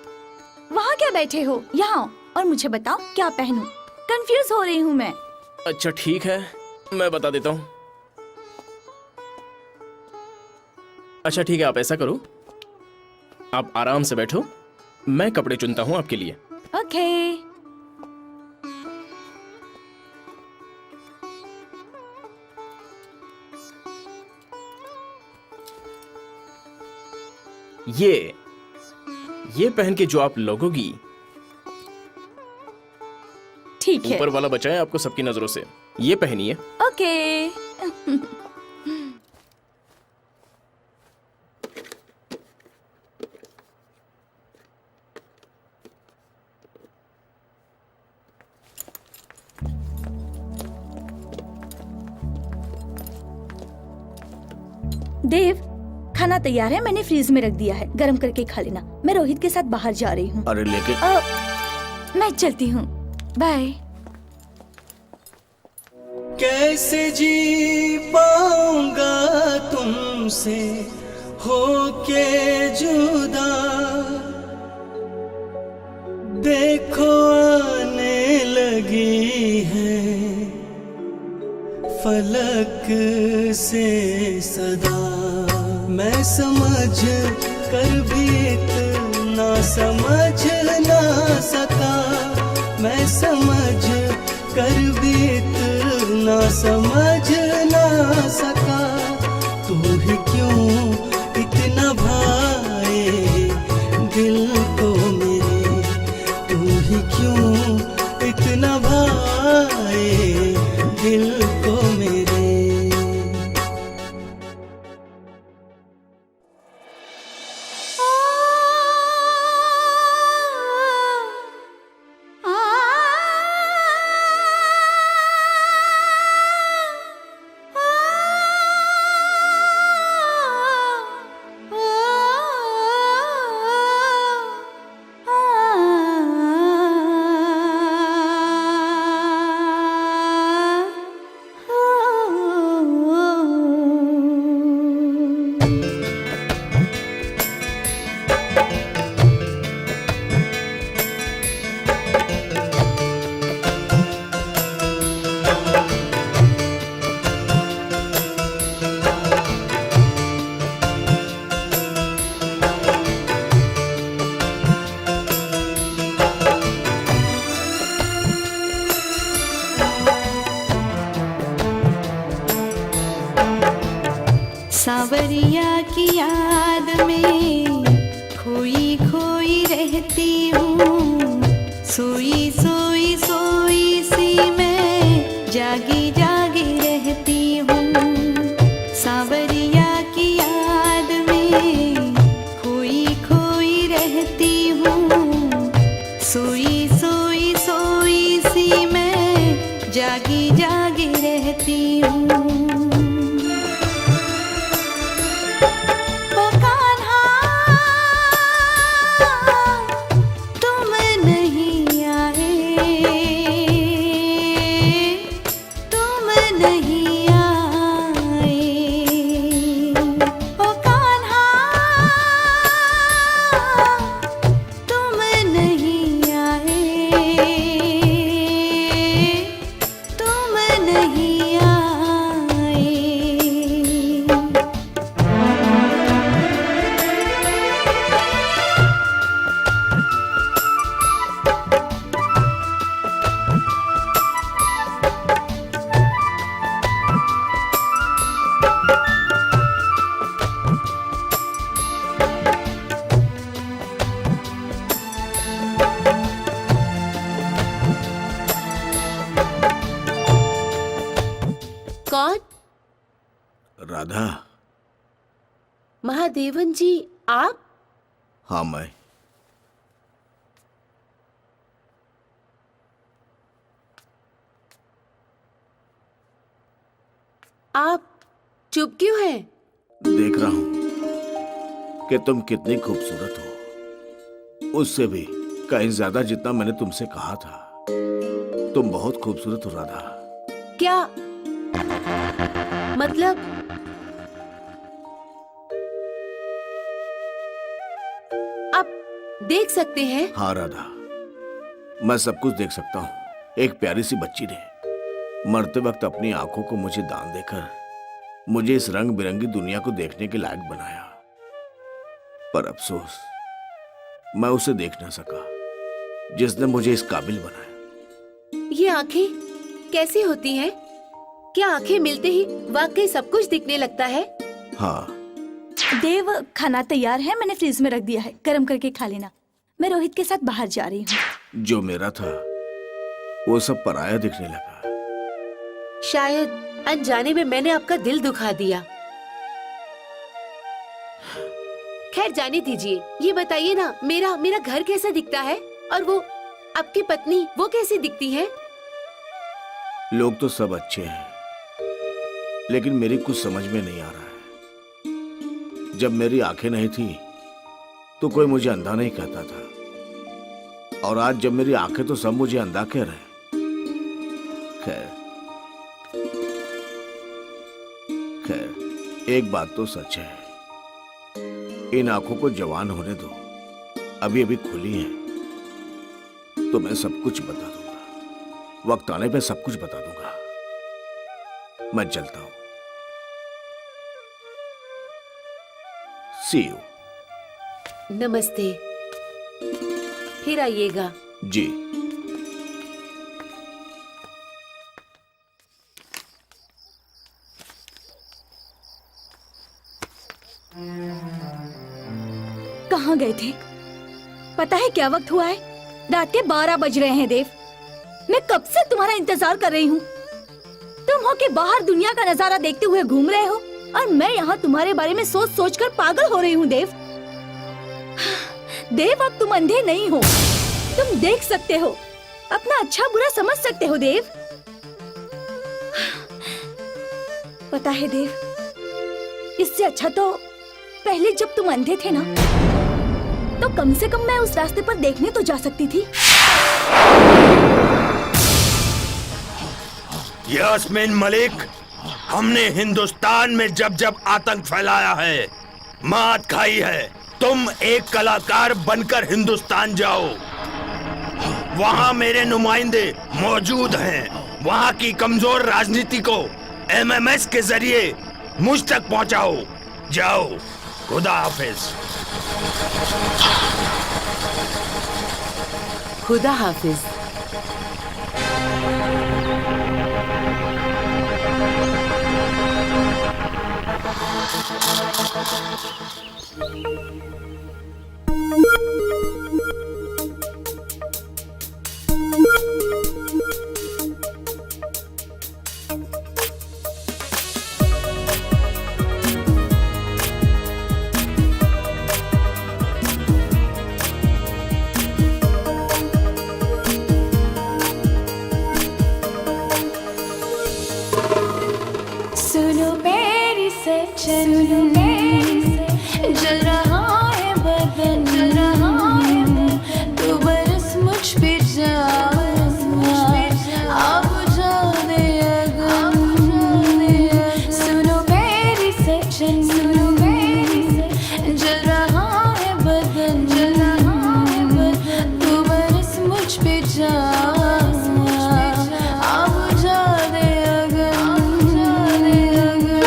वहाँ क्या बैठे हो? यहाँ और मुझे बताओ क्या पहनूं? कंफ्यूज हो रही हूँ मैं। अच्छा ठीक है, मैं बता देता हूँ। अच्छा ठीक है, आप ऐसा करो, आप आराम से बैठो, मैं कपड़े चुनता हूँ आपके लिए। ओके। ये पहन के जो आप लगोगी, ठीक है। ऊपर वाला बचाए आपको सबकी नजरों से, ये पहनिए। ओके। देव, खाना तैयार है, मैंने फ्रीज में रख दिया है, गरम करके खा लेना। मैं रोहित के साथ बाहर जा रही हूँ। अरे लेकिन मैं चलती हूँ, बाय। कैसे जी पाऊंगा तुमसे होके जुदा, देखो आने लगी है फलक से सदा। मैं समझ कर भी इतना समझ ना सका, मैं समझ कर भी इतना समझ ना सका। तू ही क्यों इतना भाए दिल को मेरे, तू ही क्यों इतना भाए दिल को मेरे। सावरिया की याद में खोई खोई रहती हूँ, सोई सोई सोई सी मैं जागी जागी रहती हूँ। सावरिया की याद में खोई खोई रहती हूँ, सोई सोई सोई सी मैं जागी जागी रहती हूँ। कौन? राधा। महादेवन जी आप? हाँ मैं। आप चुप क्यों हैं? देख रहा हूं कि तुम कितनी खूबसूरत हो, उससे भी कहीं ज्यादा जितना मैंने तुमसे कहा था। तुम बहुत खूबसूरत हो राधा। क्या मतलब? आप देख सकते हैं? हाँ राधा, मैं सब कुछ देख सकता हूँ। एक प्यारी सी बच्ची ने मरते वक्त अपनी आंखों को मुझे दान देकर मुझे इस रंग बिरंगी दुनिया को देखने के लायक बनाया। पर अफसोस, मैं उसे देख ना सका जिसने मुझे इस काबिल बनाया। ये आंखें कैसी होती हैं? क्या आंखें मिलते ही वाकई सब कुछ दिखने लगता है? हाँ। देव, खाना तैयार है, मैंने फ्रीज में रख दिया है, गर्म करके खा लेना। मैं रोहित के साथ बाहर जा रही हूँ। जो मेरा था वो सब पराया दिखने लगा। शायद अनजाने में मैंने आपका दिल दुखा दिया। खैर जाने दीजिए। ये बताइए ना, मेरा घर कैसा दिखता है? और वो आपकी पत्नी, वो कैसी दिखती है? लोग तो सब अच्छे हैं, लेकिन मेरी कुछ समझ में नहीं आ रहा है। जब मेरी आंखें नहीं थी तो कोई मुझे अंधा नहीं कहता था, और आज जब मेरी आंखें तो सब मुझे अंधा कह रहे हैं। खैर एक बात तो सच है, इन आंखों को जवान होने दो, अभी अभी खुली हैं, तो मैं सब कुछ बता दूंगा। वक्त आने पे सब कुछ बता दूंगा। मैं चलता हूं। सी यू। नमस्ते, फिर आइएगा। जी। कहाँ गए थे? पता है क्या वक्त हुआ है? रात के 12 बज रहे हैं देव। मैं कब से तुम्हारा इंतजार कर रही हूँ। तुम हो के बाहर दुनिया का नजारा देखते हुए घूम रहे हो, और मैं यहाँ तुम्हारे बारे में सोच सोच कर पागल हो रही हूँ देव। देव, अब तुम अंधे नहीं हो, तुम देख सकते हो, अपना अच्छा बुरा समझ सकते हो देव। पता है देव, इससे अच्छा तो पहले जब तुम अंधे थे ना, तो कम से कम मैं उस रास्ते पर देखने तो जा सकती थी। यास्मीन मलिक, हमने हिंदुस्तान में जब जब आतंक फैलाया है, मात खाई है। तुम एक कलाकार बनकर हिंदुस्तान जाओ, वहां मेरे नुमाइंदे मौजूद हैं। वहां की कमजोर राजनीति को एमएमएस के जरिए मुझ तक पहुंचाओ। जाओ, खुदा हाफिज। खुदा हाफिज। सुनो मेरी सजन, जल रहा है बदन, जल रहा है, तू बरस मुझ पे जा, अब जा दे अगन। सुनो मेरी सजन, सुनो मेरी सजन, जल रहा है बदन, जल रहा है बदन, तू बरस मुझ पे जा, अब जा दे अगन, जा दे अगन।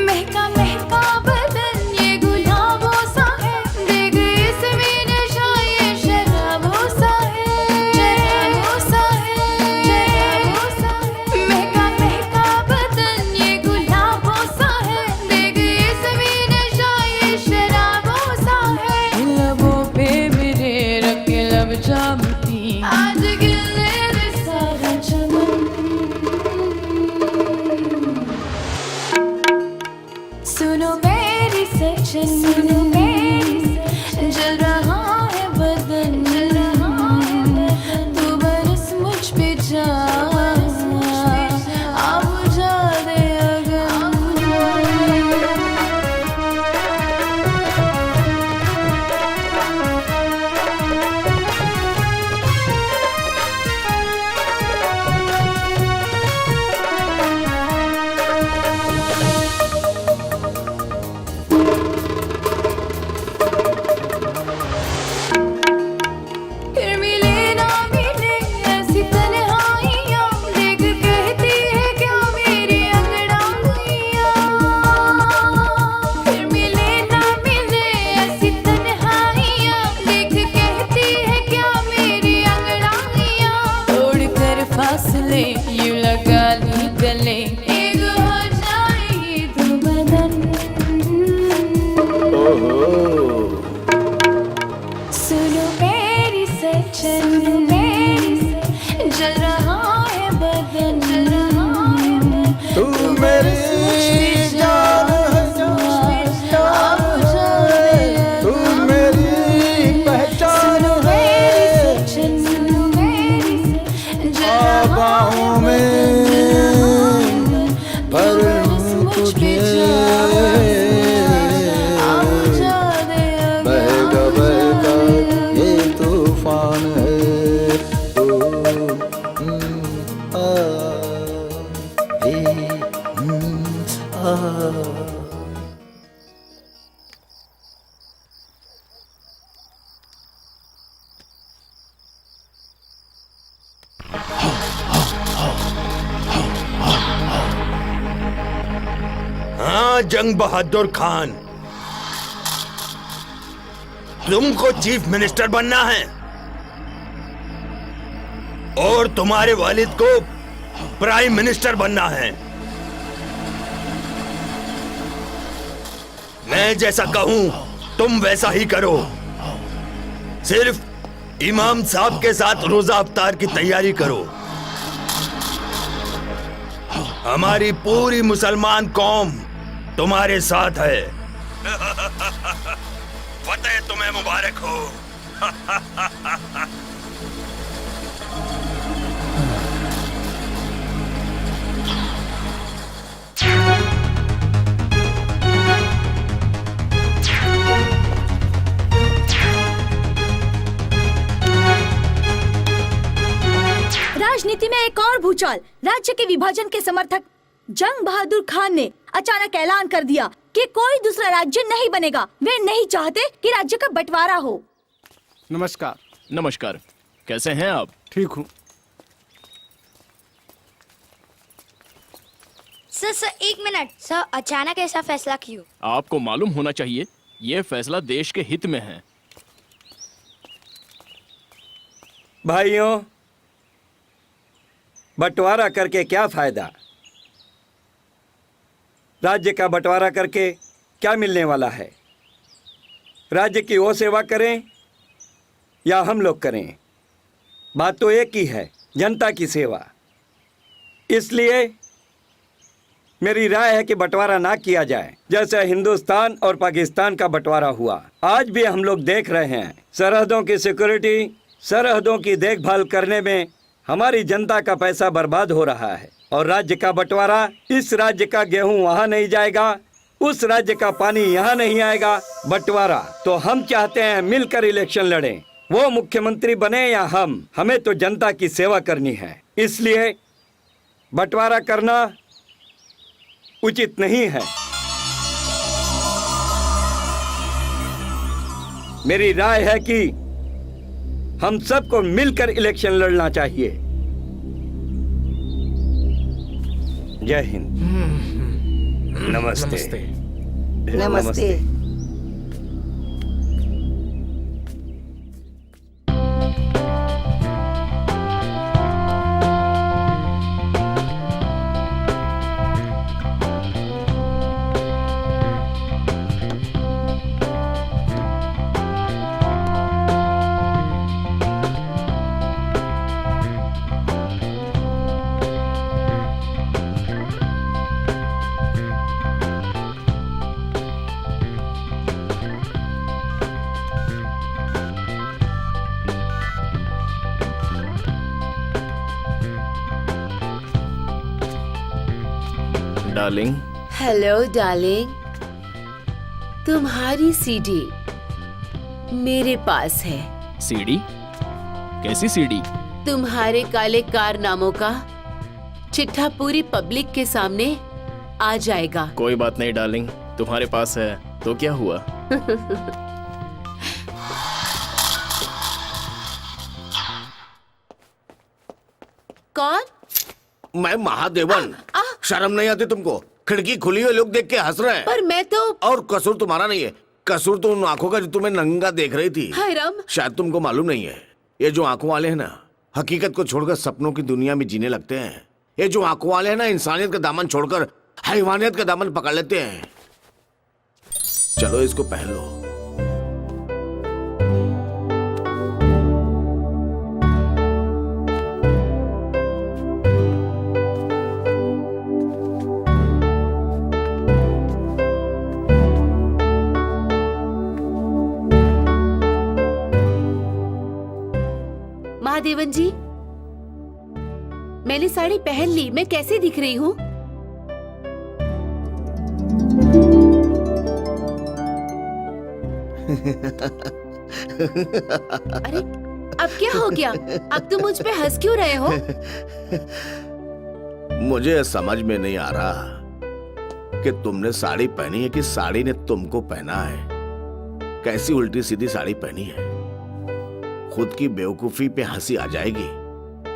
महका महका बदन ये गुलाबों सा है, दे गई इसमें नशा ये शराबों सा है, शराबों सा है, शराबों सा है। महका महका बदन ये गुलाबों सा है, दे गई इसमें नशा ये शराबों सा है। लबों पे मेरे रख के लब जामती, आज गिरने दे सारा चमन। सुनो मेरी सजन, सुनो मेरी सजन, जल रहा है बदन, जल रहा है बदन, तू बरस मुझ पे जा, अब जा दे अगन। हाँ जंग बहादुर खान, तुमको चीफ मिनिस्टर बनना है और तुम्हारे वालिद को प्राइम मिनिस्टर बनना है। मैं जैसा कहूं तुम वैसा ही करो। सिर्फ इमाम साहब के साथ रोजा अफ्तार की तैयारी करो। हमारी पूरी मुसलमान कौम तुम्हारे साथ है। फतेह तुम्हें मुबारक हो। राजनीति में एक और भूचाल। राज्य के विभाजन के समर्थक जंग बहादुर खान ने अचानक ऐलान कर दिया कि कोई दूसरा राज्य नहीं बनेगा। वे नहीं चाहते कि राज्य का बंटवारा हो। नमस्कार। नमस्कार, कैसे हैं आप? ठीक हूँ। सर एक मिनट सर, अचानक ऐसा फैसला क्यों? आपको मालूम होना चाहिए, ये फैसला देश के हित में है। भाइयों, बंटवारा करके क्या फायदा? राज्य का बंटवारा करके क्या मिलने वाला है? राज्य की वो सेवा करें या हम लोग करें, बात तो एक ही है, जनता की सेवा। इसलिए मेरी राय है कि बंटवारा ना किया जाए, जैसे हिंदुस्तान और पाकिस्तान का बंटवारा हुआ। आज भी हम लोग देख रहे हैं, सरहदों की सिक्योरिटी, सरहदों की देखभाल करने में हमारी जनता का पैसा बर्बाद हो रहा है। और राज्य का बंटवारा, इस राज्य का गेहूं वहाँ नहीं जाएगा, उस राज्य का पानी यहाँ नहीं आएगा। बंटवारा तो हम चाहते हैं मिलकर इलेक्शन लड़ें, वो मुख्यमंत्री बने या हम, हमें तो जनता की सेवा करनी है। इसलिए बंटवारा करना उचित नहीं है। मेरी राय है कि हम सबको मिलकर इलेक्शन लड़ना चाहिए। जय हिंद। नमस्ते। नमस्ते। डार्लिंग। हेलो डार्लिंग, तुम्हारी सीडी मेरे पास है। सीडी? कैसी सीडी? तुम्हारे काले कारनामों का चिट्ठा पूरी पब्लिक के सामने आ जाएगा। कोई बात नहीं डार्लिंग, तुम्हारे पास है तो क्या हुआ। कौन? मैं महादेवन। शर्म नहीं आती तुमको? खिड़की खुली हुई, लोग देख के हंस रहे हैं। पर मैं तो। और कसूर तुम्हारा नहीं है, कसूर तो उन आंखों का जो तुम्हें नंगा देख रही थी। हाय राम। शायद तुमको मालूम नहीं है, ये जो आंखों वाले हैं ना, हकीकत को छोड़कर सपनों की दुनिया में जीने लगते हैं। ये जो आंखों वाले हैं ना, इंसानियत का दामन छोड़कर हैवानियत का दामन पकड़ लेते हैं। चलो इसको पहन लो। महादेवन जी, मैंने साड़ी पहन ली, मैं कैसे दिख रही हूँ? अरे अब क्या हो गया? अब तुम मुझ पे हंस क्यों रहे हो? मुझे समझ में नहीं आ रहा कि तुमने साड़ी पहनी है कि साड़ी ने तुमको पहना है। कैसी उल्टी सीधी साड़ी पहनी है। खुद की बेवकूफी पे हंसी आ जाएगी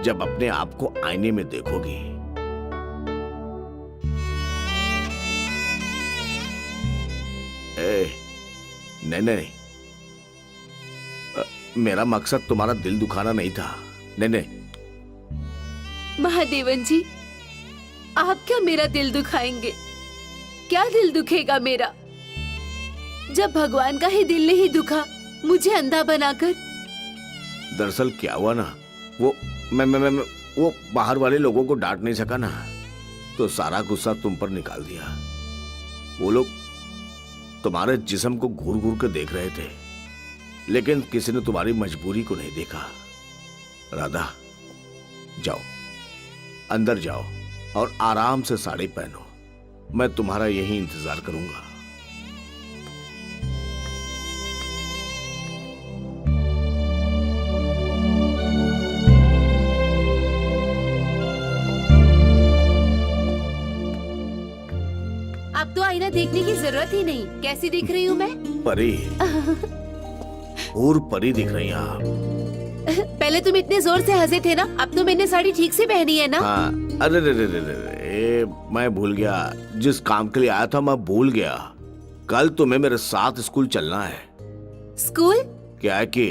जब अपने आप को आईने में देखोगी। नहीं नहीं, मेरा मकसद तुम्हारा दिल दुखाना नहीं था। नहीं नहीं। महादेवन जी, आप क्या मेरा दिल दुखाएंगे? क्या दिल दुखेगा मेरा? जब भगवान का ही दिल नहीं दुखा मुझे अंधा बनाकर। दरअसल क्या हुआ ना, वो मैं वो बाहर वाले लोगों को डांट नहीं सका ना, तो सारा गुस्सा तुम पर निकाल दिया। वो लोग तुम्हारे जिस्म को घूर घूर के देख रहे थे, लेकिन किसी ने तुम्हारी मजबूरी को नहीं देखा। राधा, जाओ अंदर जाओ और आराम से साड़ी पहनो। मैं तुम्हारा यही इंतजार करूंगा। अब तो आईना देखने की जरूरत ही नहीं। कैसी दिख रही हूँ मैं? परी, और परी दिख रही हैं आप। पहले तुम इतने जोर से हंसे थे ना, अब तो मैंने साड़ी ठीक से पहनी है ना? हाँ, अरे रे रे रे रे, मैं भूल गया। जिस काम के लिए आया था मैं भूल गया। कल तुम्हें मेरे साथ स्कूल चलना है। स्कूल? क्या है कि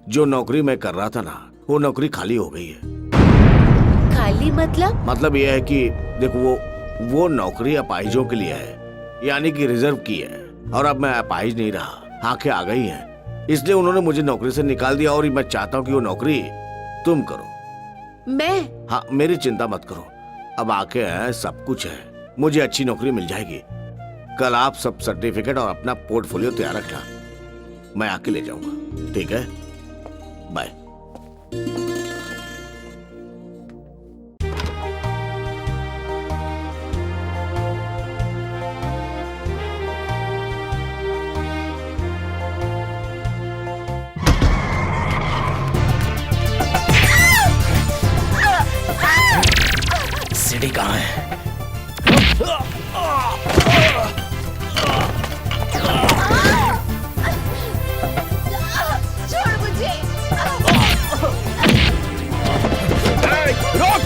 जो नौकरी मैं कर रहा था ना, वो नौकरी खाली हो गई है। खाली मतलब? मतलब यह है कि देखो, वो नौकरी अपाहिजों के लिए है, यानी कि रिजर्व की है। और अब मैं अपाहिज नहीं रहा, आंखें आ गई हैं, इसलिए उन्होंने मुझे नौकरी से निकाल दिया। और मैं चाहता हूँ कि वो नौकरी तुम करो। मैं? हाँ, मेरी चिंता मत करो। अब आंखें हैं, सब कुछ है, मुझे अच्छी नौकरी मिल जाएगी। कल आप सब सर्टिफिकेट और अपना पोर्टफोलियो तैयार रखना, मैं आके ले जाऊंगा। ठीक है, बाय। सीढ़ी कहाँ है? छोड़ मुझे। रोक!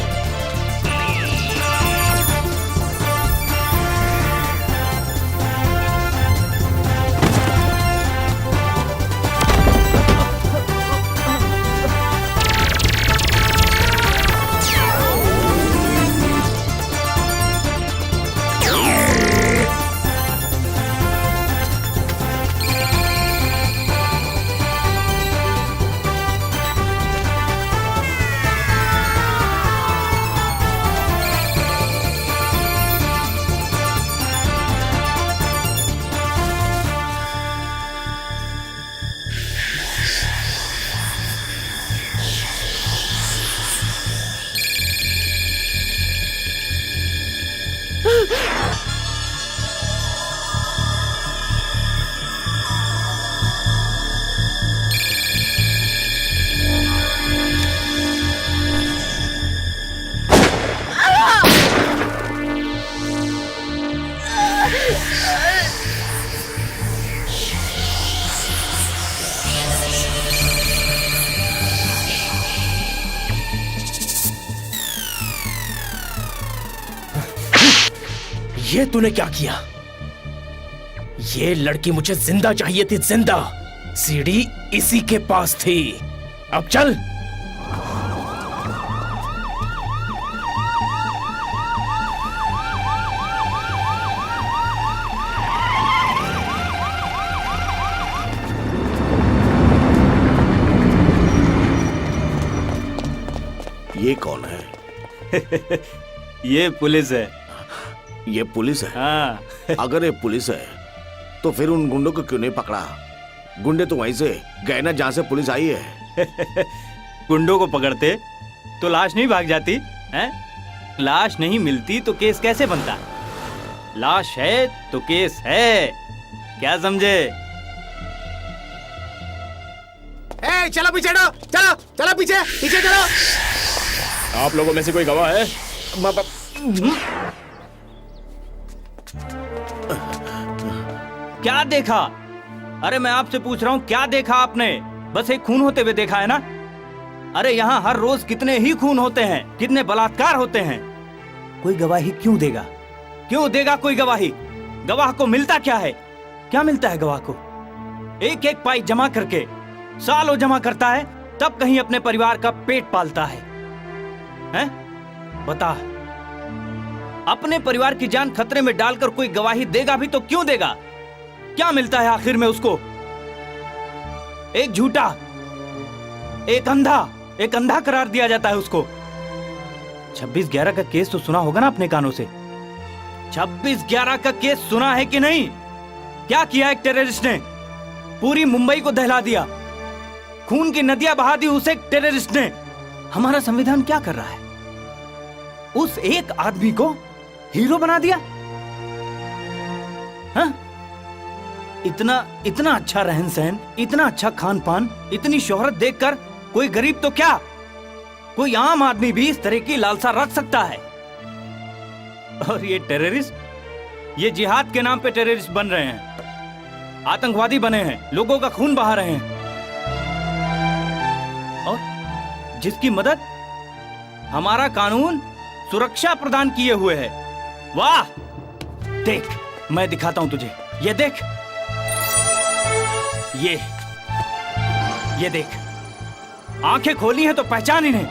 ये तूने क्या किया? ये लड़की मुझे जिंदा चाहिए थी, जिंदा। सीढ़ी इसी के पास थी। अब चल। ये कौन है? ये पुलिस है। ये पुलिस है? हाँ। अगर ये पुलिस है तो फिर उन गुंडों को क्यों नहीं पकड़ा? गुंडे तो वहीं से गए ना जहां से पुलिस आई है। गुंडों को पकड़ते तो लाश नहीं भाग जाती हैं? लाश नहीं मिलती तो केस कैसे बनता? लाश है तो केस है, क्या समझे? चलो पीछे हटो, चलो चलो पीछे पीछे चलो। आप लोगों में से कोई गवाह है? क्या देखा? अरे मैं आपसे पूछ रहा हूँ, क्या देखा आपने? बस एक खून होते हुए देखा है ना? अरे यहाँ हर रोज कितने ही खून होते हैं, कितने बलात्कार होते हैं। कोई गवाही क्यों देगा? क्यों देगा कोई गवाही? गवाह को मिलता क्या है? क्या मिलता है गवाह को? एक एक पाई जमा करके सालों जमा करता है, तब कहीं अपने परिवार का पेट पालता है। हैं? बता, अपने परिवार की जान खतरे में डालकर कोई गवाही देगा भी तो क्यों देगा? क्या मिलता है आखिर में उसको? एक झूठा, एक अंधा करार दिया जाता है उसको। 26/11 का केस तो सुना होगा ना अपने कानों से? 26/11 का केस सुना है कि नहीं? क्या किया एक टेररिस्ट ने? पूरी मुंबई को दहला दिया, खून की नदियां बहा दी उस एक टेररिस्ट ने। हमारा संविधान क्या कर रहा है? उस एक आदमी को हीरो बना दिया। हाँ? इतना अच्छा रहन सहन, इतना अच्छा खान पान, इतनी शोहरत देखकर कोई गरीब तो क्या, कोई आम आदमी भी इस तरह की लालसा रख सकता है। और ये टेररिस्ट, ये जिहाद के नाम पे टेररिस्ट बन रहे हैं, आतंकवादी बने हैं, लोगों का खून बहा रहे हैं। और जिसकी मदद हमारा कानून सुरक्षा प्रदान किए हुए है। वाह! देख, मैं दिखाता हूं तुझे। ये देख, ये देख, आंखें खोली हैं तो पहचान इन्हें।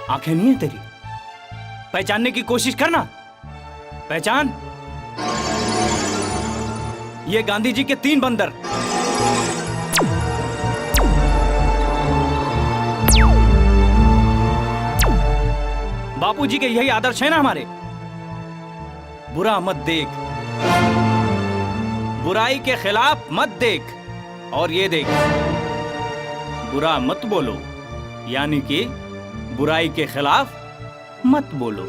आंखें नहीं है तेरी? पहचानने की कोशिश करना, पहचान। ये गांधी जी के 3 बंदर। बापू जी के यही आदर्श है ना हमारे। बुरा मत देख, बुराई के खिलाफ मत देख, और ये देख, बुरा मत बोलो, यानी कि बुराई के खिलाफ मत बोलो।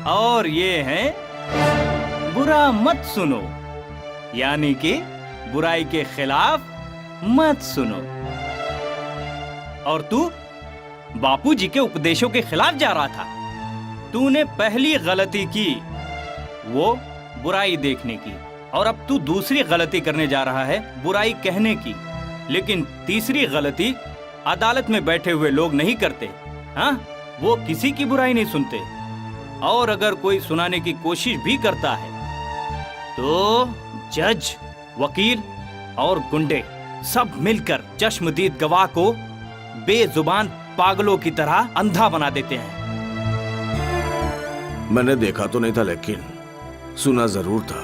और ये है बुरा मत सुनो, यानी कि बुराई के खिलाफ मत सुनो। और तू बापू जी के उपदेशों के खिलाफ जा रहा था। तूने पहली गलती की, वो बुराई देखने की, और अब तू दूसरी गलती करने जा रहा है, बुराई कहने की। लेकिन तीसरी गलती अदालत में बैठे हुए लोग नहीं करते। हाँ, वो किसी की बुराई नहीं सुनते, और अगर कोई सुनाने की कोशिश भी करता है तो जज, वकील और गुंडे सब मिलकर चश्मदीद गवाह को बेजुबान पागलों की तरह अंधा बना देते हैं। मैंने देखा तो नहीं था, लेकिन सुना जरूर था।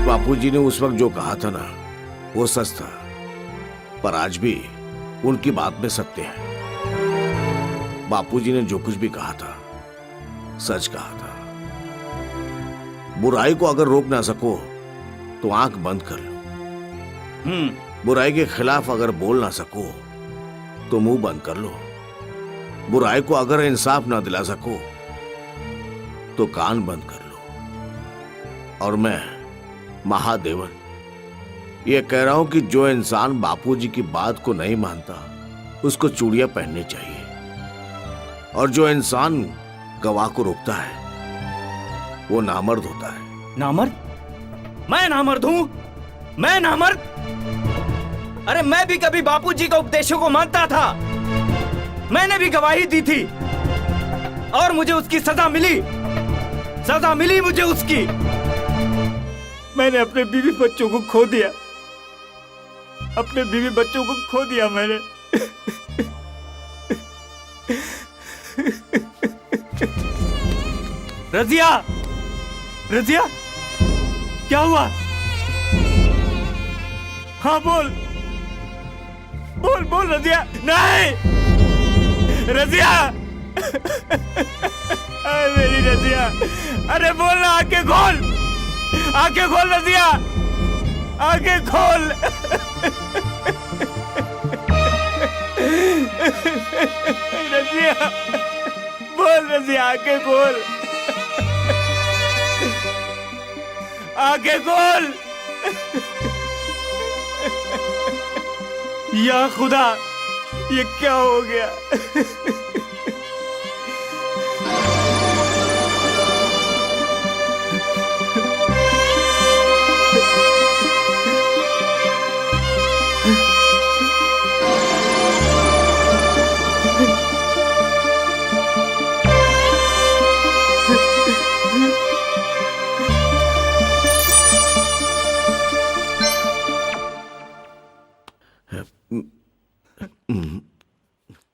बापूजी ने उस वक्त जो कहा था ना, वो सच था। पर आज भी उनकी बात में सत्य है। बापूजी ने जो कुछ भी कहा था, सच कहा था। बुराई को अगर रोक ना सको तो आंख बंद कर लो। बुराई के खिलाफ अगर बोल ना सको तो मुंह बंद कर लो। बुराई को अगर इंसाफ ना दिला सको तो कान बंद कर लो। और मैं महादेवन ये कह रहा हूं कि जो इंसान बापूजी की बात को नहीं मानता, उसको चूड़ियां पहननी चाहिए। और जो इंसान गवाह को रोकता है, वो नामर्द होता है। नामर्द? मैं नामर्द हूं? मैं नामर्द? अरे मैं भी कभी बापूजी के उपदेशों को मानता था। मैंने भी गवाही दी थी, और मुझे उसकी सजा मिली। सजा मिली मुझे उसकी। मैंने अपने बीवी बच्चों को खो दिया। अपने बीवी बच्चों को खो दिया मैंने। रजिया, रजिया, क्या हुआ? हाँ बोल, बोल बोल रजिया। नहीं रजिया, मेरी रजिया, अरे बोल ना, आंखें खोल, आंखें खोल रजिया, आंखें खोल। रजिया, बोल रजिया, आंखें खोल, आंखें खोल। या खुदा, ये क्या हो गया?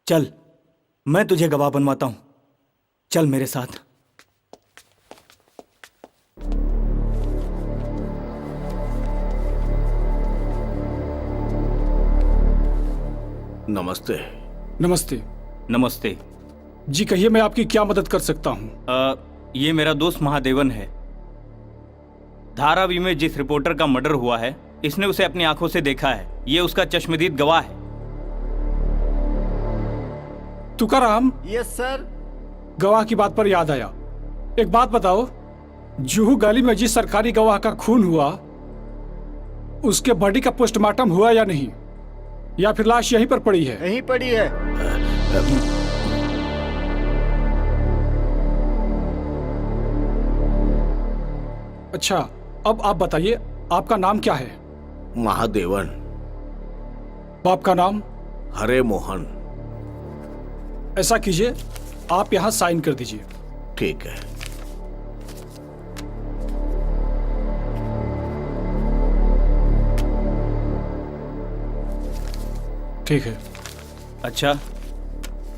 चल, मैं तुझे गवाह बनवाता हूं। चल मेरे साथ। नमस्ते। नमस्ते। नमस्ते जी, कहिए मैं आपकी क्या मदद कर सकता हूं? ये मेरा दोस्त महादेवन है। धारावी में जिस रिपोर्टर का मर्डर हुआ है, इसने उसे अपनी आंखों से देखा है। ये उसका चश्मदीद गवाह है। तुकाराम। Yes sir. गवाह की बात पर याद आया, एक बात बताओ, जुहू गली में जिस सरकारी गवाह का खून हुआ, उसके बॉडी का पोस्टमार्टम हुआ या नहीं, या फिर लाश यहीं पर पड़ी है? यहीं पड़ी है। अच्छा, अब आप बताइए, आपका नाम क्या है? महादेवन। बाप का नाम? हरे मोहन। ऐसा कीजिए, आप यहाँ साइन कर दीजिए। ठीक है। ठीक है। अच्छा,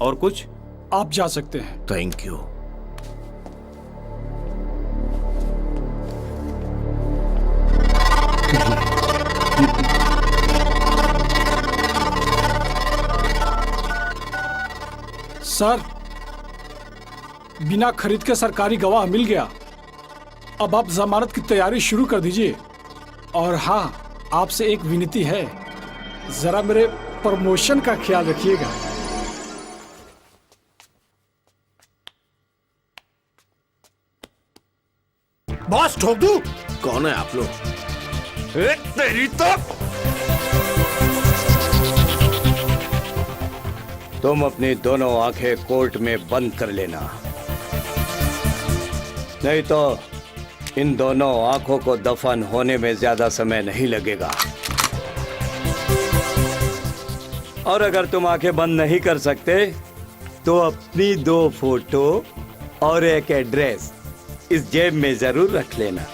और कुछ? आप जा सकते हैं। Thank you. सर, बिना खरीद के सरकारी गवाह मिल गया। अब आप जमानत की तैयारी शुरू कर दीजिए। और हाँ, आपसे एक विनती है, जरा मेरे प्रमोशन का ख्याल रखिएगा। बॉस, ठोक दूं? कौन है आप लोग? तेरी तो। तुम अपनी दोनों आंखें कोर्ट में बंद कर लेना, नहीं तो इन दोनों आंखों को दफन होने में ज्यादा समय नहीं लगेगा। और अगर तुम आंखें बंद नहीं कर सकते तो अपनी 2 फोटो और एक एड्रेस इस जेब में जरूर रख लेना,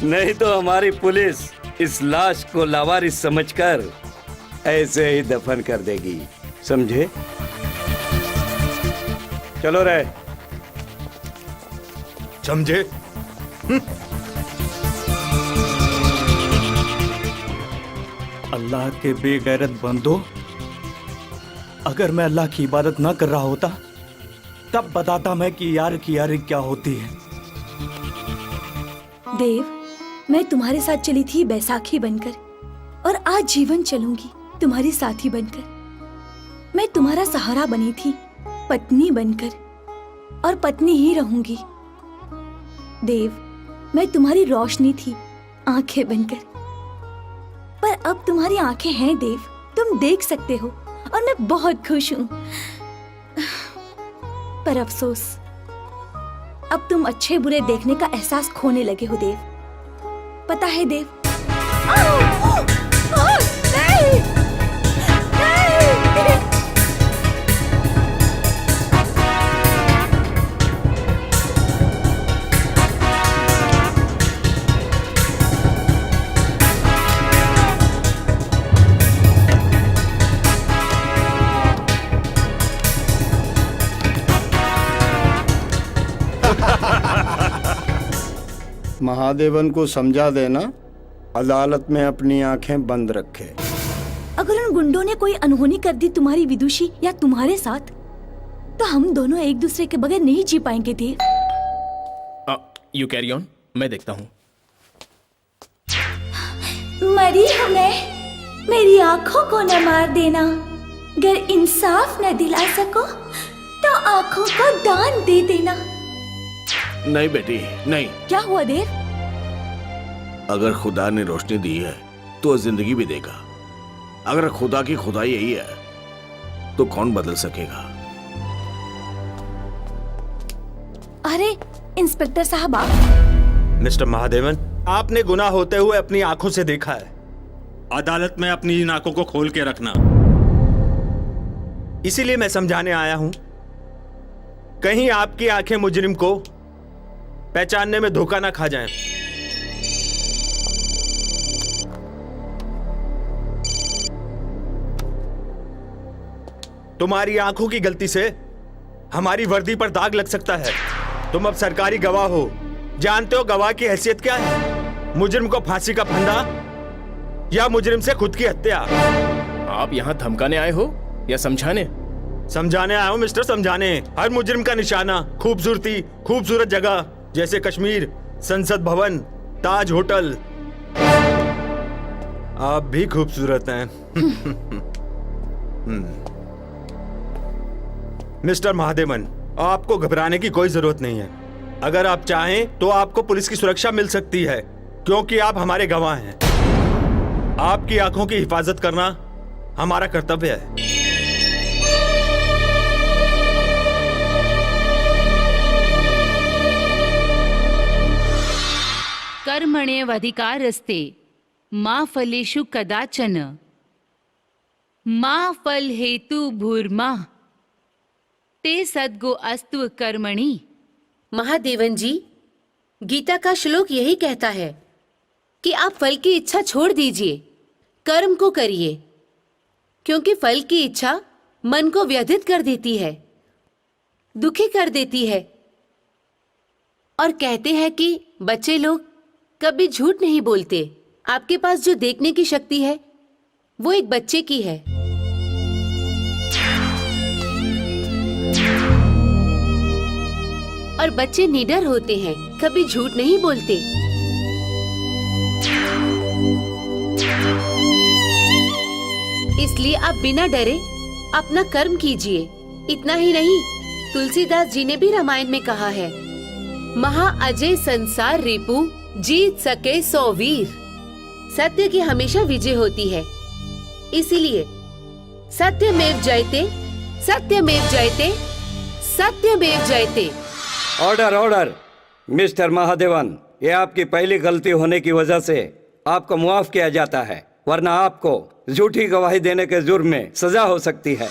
नहीं तो हमारी पुलिस इस लाश को लावारिस समझकर ऐसे ही दफन कर देगी, समझे? चलो रे। समझे? अल्लाह के बेगैरत बंदो, अगर मैं अल्लाह की इबादत ना कर रहा होता तब बताता मैं कि यार की यारी क्या होती है। देव, मैं तुम्हारे साथ चली थी बैसाखी बनकर, और आज जीवन चलूंगी तुम्हारी साथी बनकर। मैं तुम्हारा सहारा बनी थी, पत्नी बनकर, और पत्नी ही रहूंगी। देव, मैं तुम्हारी रोशनी थी, आंखें बनकर। पर अब तुम्हारी आंखें हैं देव, तुम देख सकते हो, और मैं बहुत खुश हूं। पर अफसोस, अब तुम अच्छे बुरे देखने का एहसास खोने लगे हो देव। पता है देव? नहीं! नहीं! महादेवन को समझा देना, अदालत में अपनी आंखें बंद रखे। अगर उन गुंडों ने कोई अनहोनी कर दी तुम्हारी विदुषी या तुम्हारे साथ, तो हम दोनों एक दूसरे के बगैर नहीं जी पाएंगे देव। यू कैरी ऑन, मैं देखता हूँ। मरी हूँ मैं, मेरी आंखों को न मार देना। अगर इंसाफ न दिला सको तो आंखों को दान दे देना। नहीं बेटी, नहीं। क्या हुआ देव? अगर खुदा ने रोशनी दी है तो जिंदगी भी देगा। अगर खुदा की खुदाई यही है तो कौन बदल सकेगा? अरे इंस्पेक्टर साहब आप। मिस्टर महादेवन, आपने गुनाह होते हुए अपनी आंखों से देखा है। अदालत में अपनी इन आंखों को खोल के रखना। इसीलिए मैं समझाने आया हूं, कहीं आपकी आंखें मुजरिम को पहचानने में धोखा ना खा जाएं। तुम्हारी आंखों की गलती से हमारी वर्दी पर दाग लग सकता है। तुम अब सरकारी गवाह हो, जानते हो गवाह की हैसियत क्या है? मुजरिम को फांसी का फंदा या मुजरिम से खुद की हत्या। आप यहाँ धमकाने आए हो या समझाने? समझाने आया हूं मिस्टर, समझाने। हर मुजरिम का निशाना खूबसूरती, खूबसूरत जगह जैसे कश्मीर, संसद भवन, ताज होटल। आप भी खूबसूरत हैं। मिस्टर महादेवन, आपको घबराने की कोई जरूरत नहीं है। अगर आप चाहें तो आपको पुलिस की सुरक्षा मिल सकती है, क्योंकि आप हमारे गवाह हैं। आपकी आंखों की हिफाजत करना हमारा कर्तव्य है। कर्मण्येवाधिकारस्ते मा फलेषु कदाचन मा फल हेतु भूर्मा ते सद्गो अस्तु कर्मणि। महादेवन जी, गीता का श्लोक यही कहता है कि आप फल की इच्छा छोड़ दीजिए, कर्म को करिए, क्योंकि फल की इच्छा मन को व्यथित कर देती है, दुखी कर देती है। और कहते हैं कि बच्चे लोग कभी झूठ नहीं बोलते। आपके पास जो देखने की शक्ति है वो एक बच्चे की है। और बच्चे निडर होते हैं, कभी झूठ नहीं बोलते। इसलिए आप बिना डरे अपना कर्म कीजिए। इतना ही नहीं, तुलसीदास जी ने भी रामायण में कहा है, महा अजय संसार रिपु जीत सके 100 वीर। सत्य की हमेशा विजय होती है। इसीलिए सत्यमेव जयते, सत्यमेव जयते, सत्यमेव जयते। Order order. मिस्टर महादेवन, ये आपकी पहली गलती होने की वजह से आपको मुआफ किया जाता है, वरना आपको झूठी गवाही देने के जुर्म में सजा हो सकती है।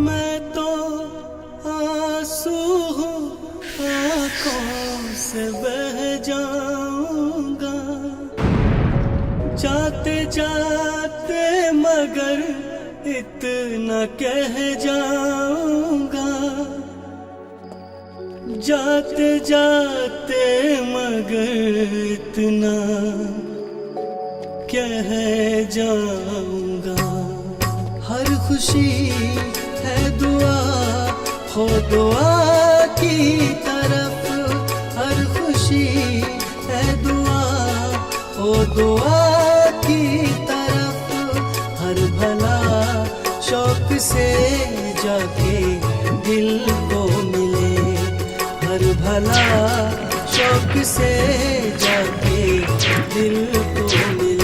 मैं तो आंसू हूँ, आंखों से बह जाऊंगा, जाते जाते मगर इतना कह जाऊंगा, जाते जाते मगर इतना कह जाऊंगा। हर खुशी है दुआ हो दुआ की तरफ, हर खुशी है दुआ हो दुआ की तरफ। हर भला शौक से जाके दिल को मिले, हर भला शौक से जाके दिल को मिले।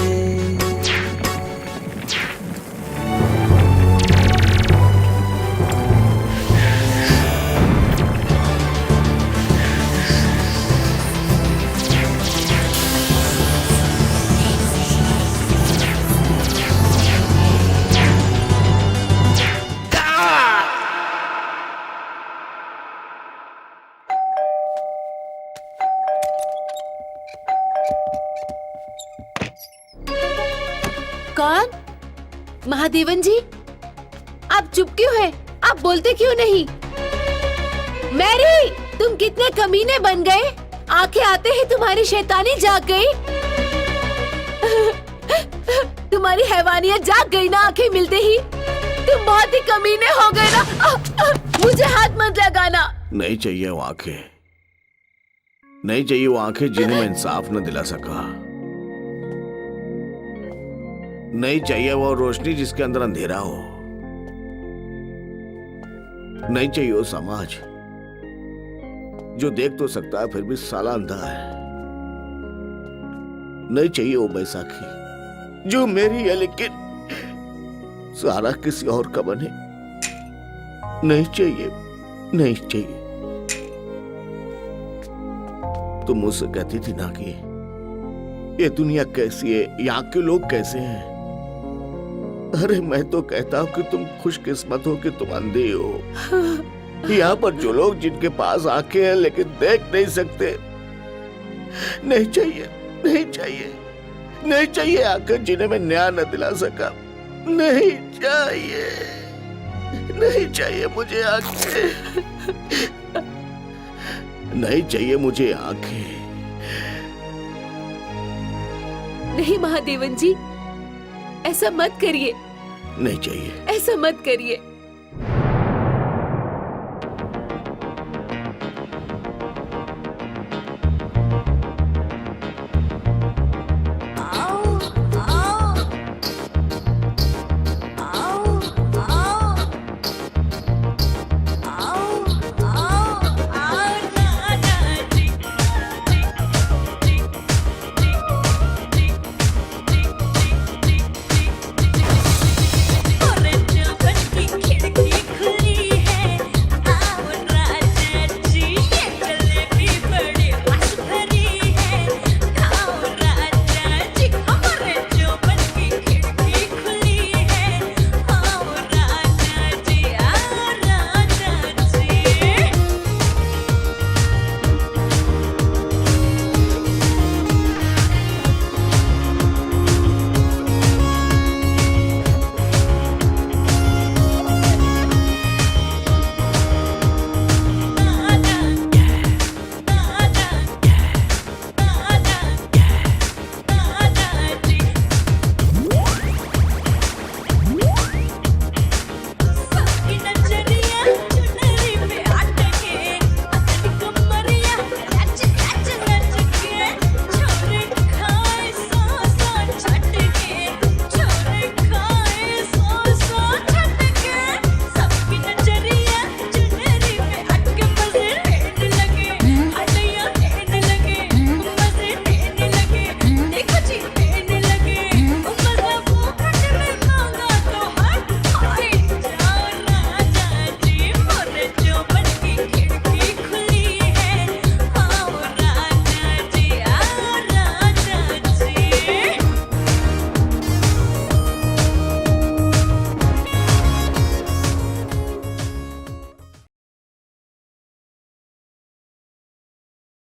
कौन? महादेवन जी, आप चुप क्यों हैं? आप बोलते क्यों नहीं? मैरी, तुम कितने कमीने बन गए। आंखें आते ही तुम्हारी शैतानी जाग गई। तुम्हारी हैवानियत जाग गई ना आंखें मिलते ही। तुम बहुत ही कमीने हो गए ना। मुझे हाथ मत लगाना। नहीं चाहिए वो आंखें, नहीं चाहिए वो आंखें जिन्हें मैं इंसाफ न दिला सका। नहीं चाहिए वो रोशनी जिसके अंदर अंधेरा हो। नहीं चाहिए वो समाज जो देख तो सकता है फिर भी साला अंधा है। नहीं चाहिए वो बैसाखी जो मेरी है लेकिन सारा किसी और का बने। नहीं चाहिए, नहीं चाहिए। तुम मुझसे कहती थी ना कि ये दुनिया कैसी है, यहाँ के लोग कैसे हैं। अरे मैं तो कहता हूँ कि तुम खुशकिस्मत हो कि तुम अंधे हो। यहाँ पर जो लोग जिनके पास आंखें हैं लेकिन देख नहीं सकते। नहीं चाहिए, नहीं चाहिए, नहीं चाहिए आंखें जिन्हें मैं न्याय न दिला सका। नहीं चाहिए, नहीं चाहिए मुझे आंखें, नहीं चाहिए मुझे आंखें। नहीं महादेवन जी, ऐसा मत करिए। नहीं चाहिए, ऐसा मत करिए।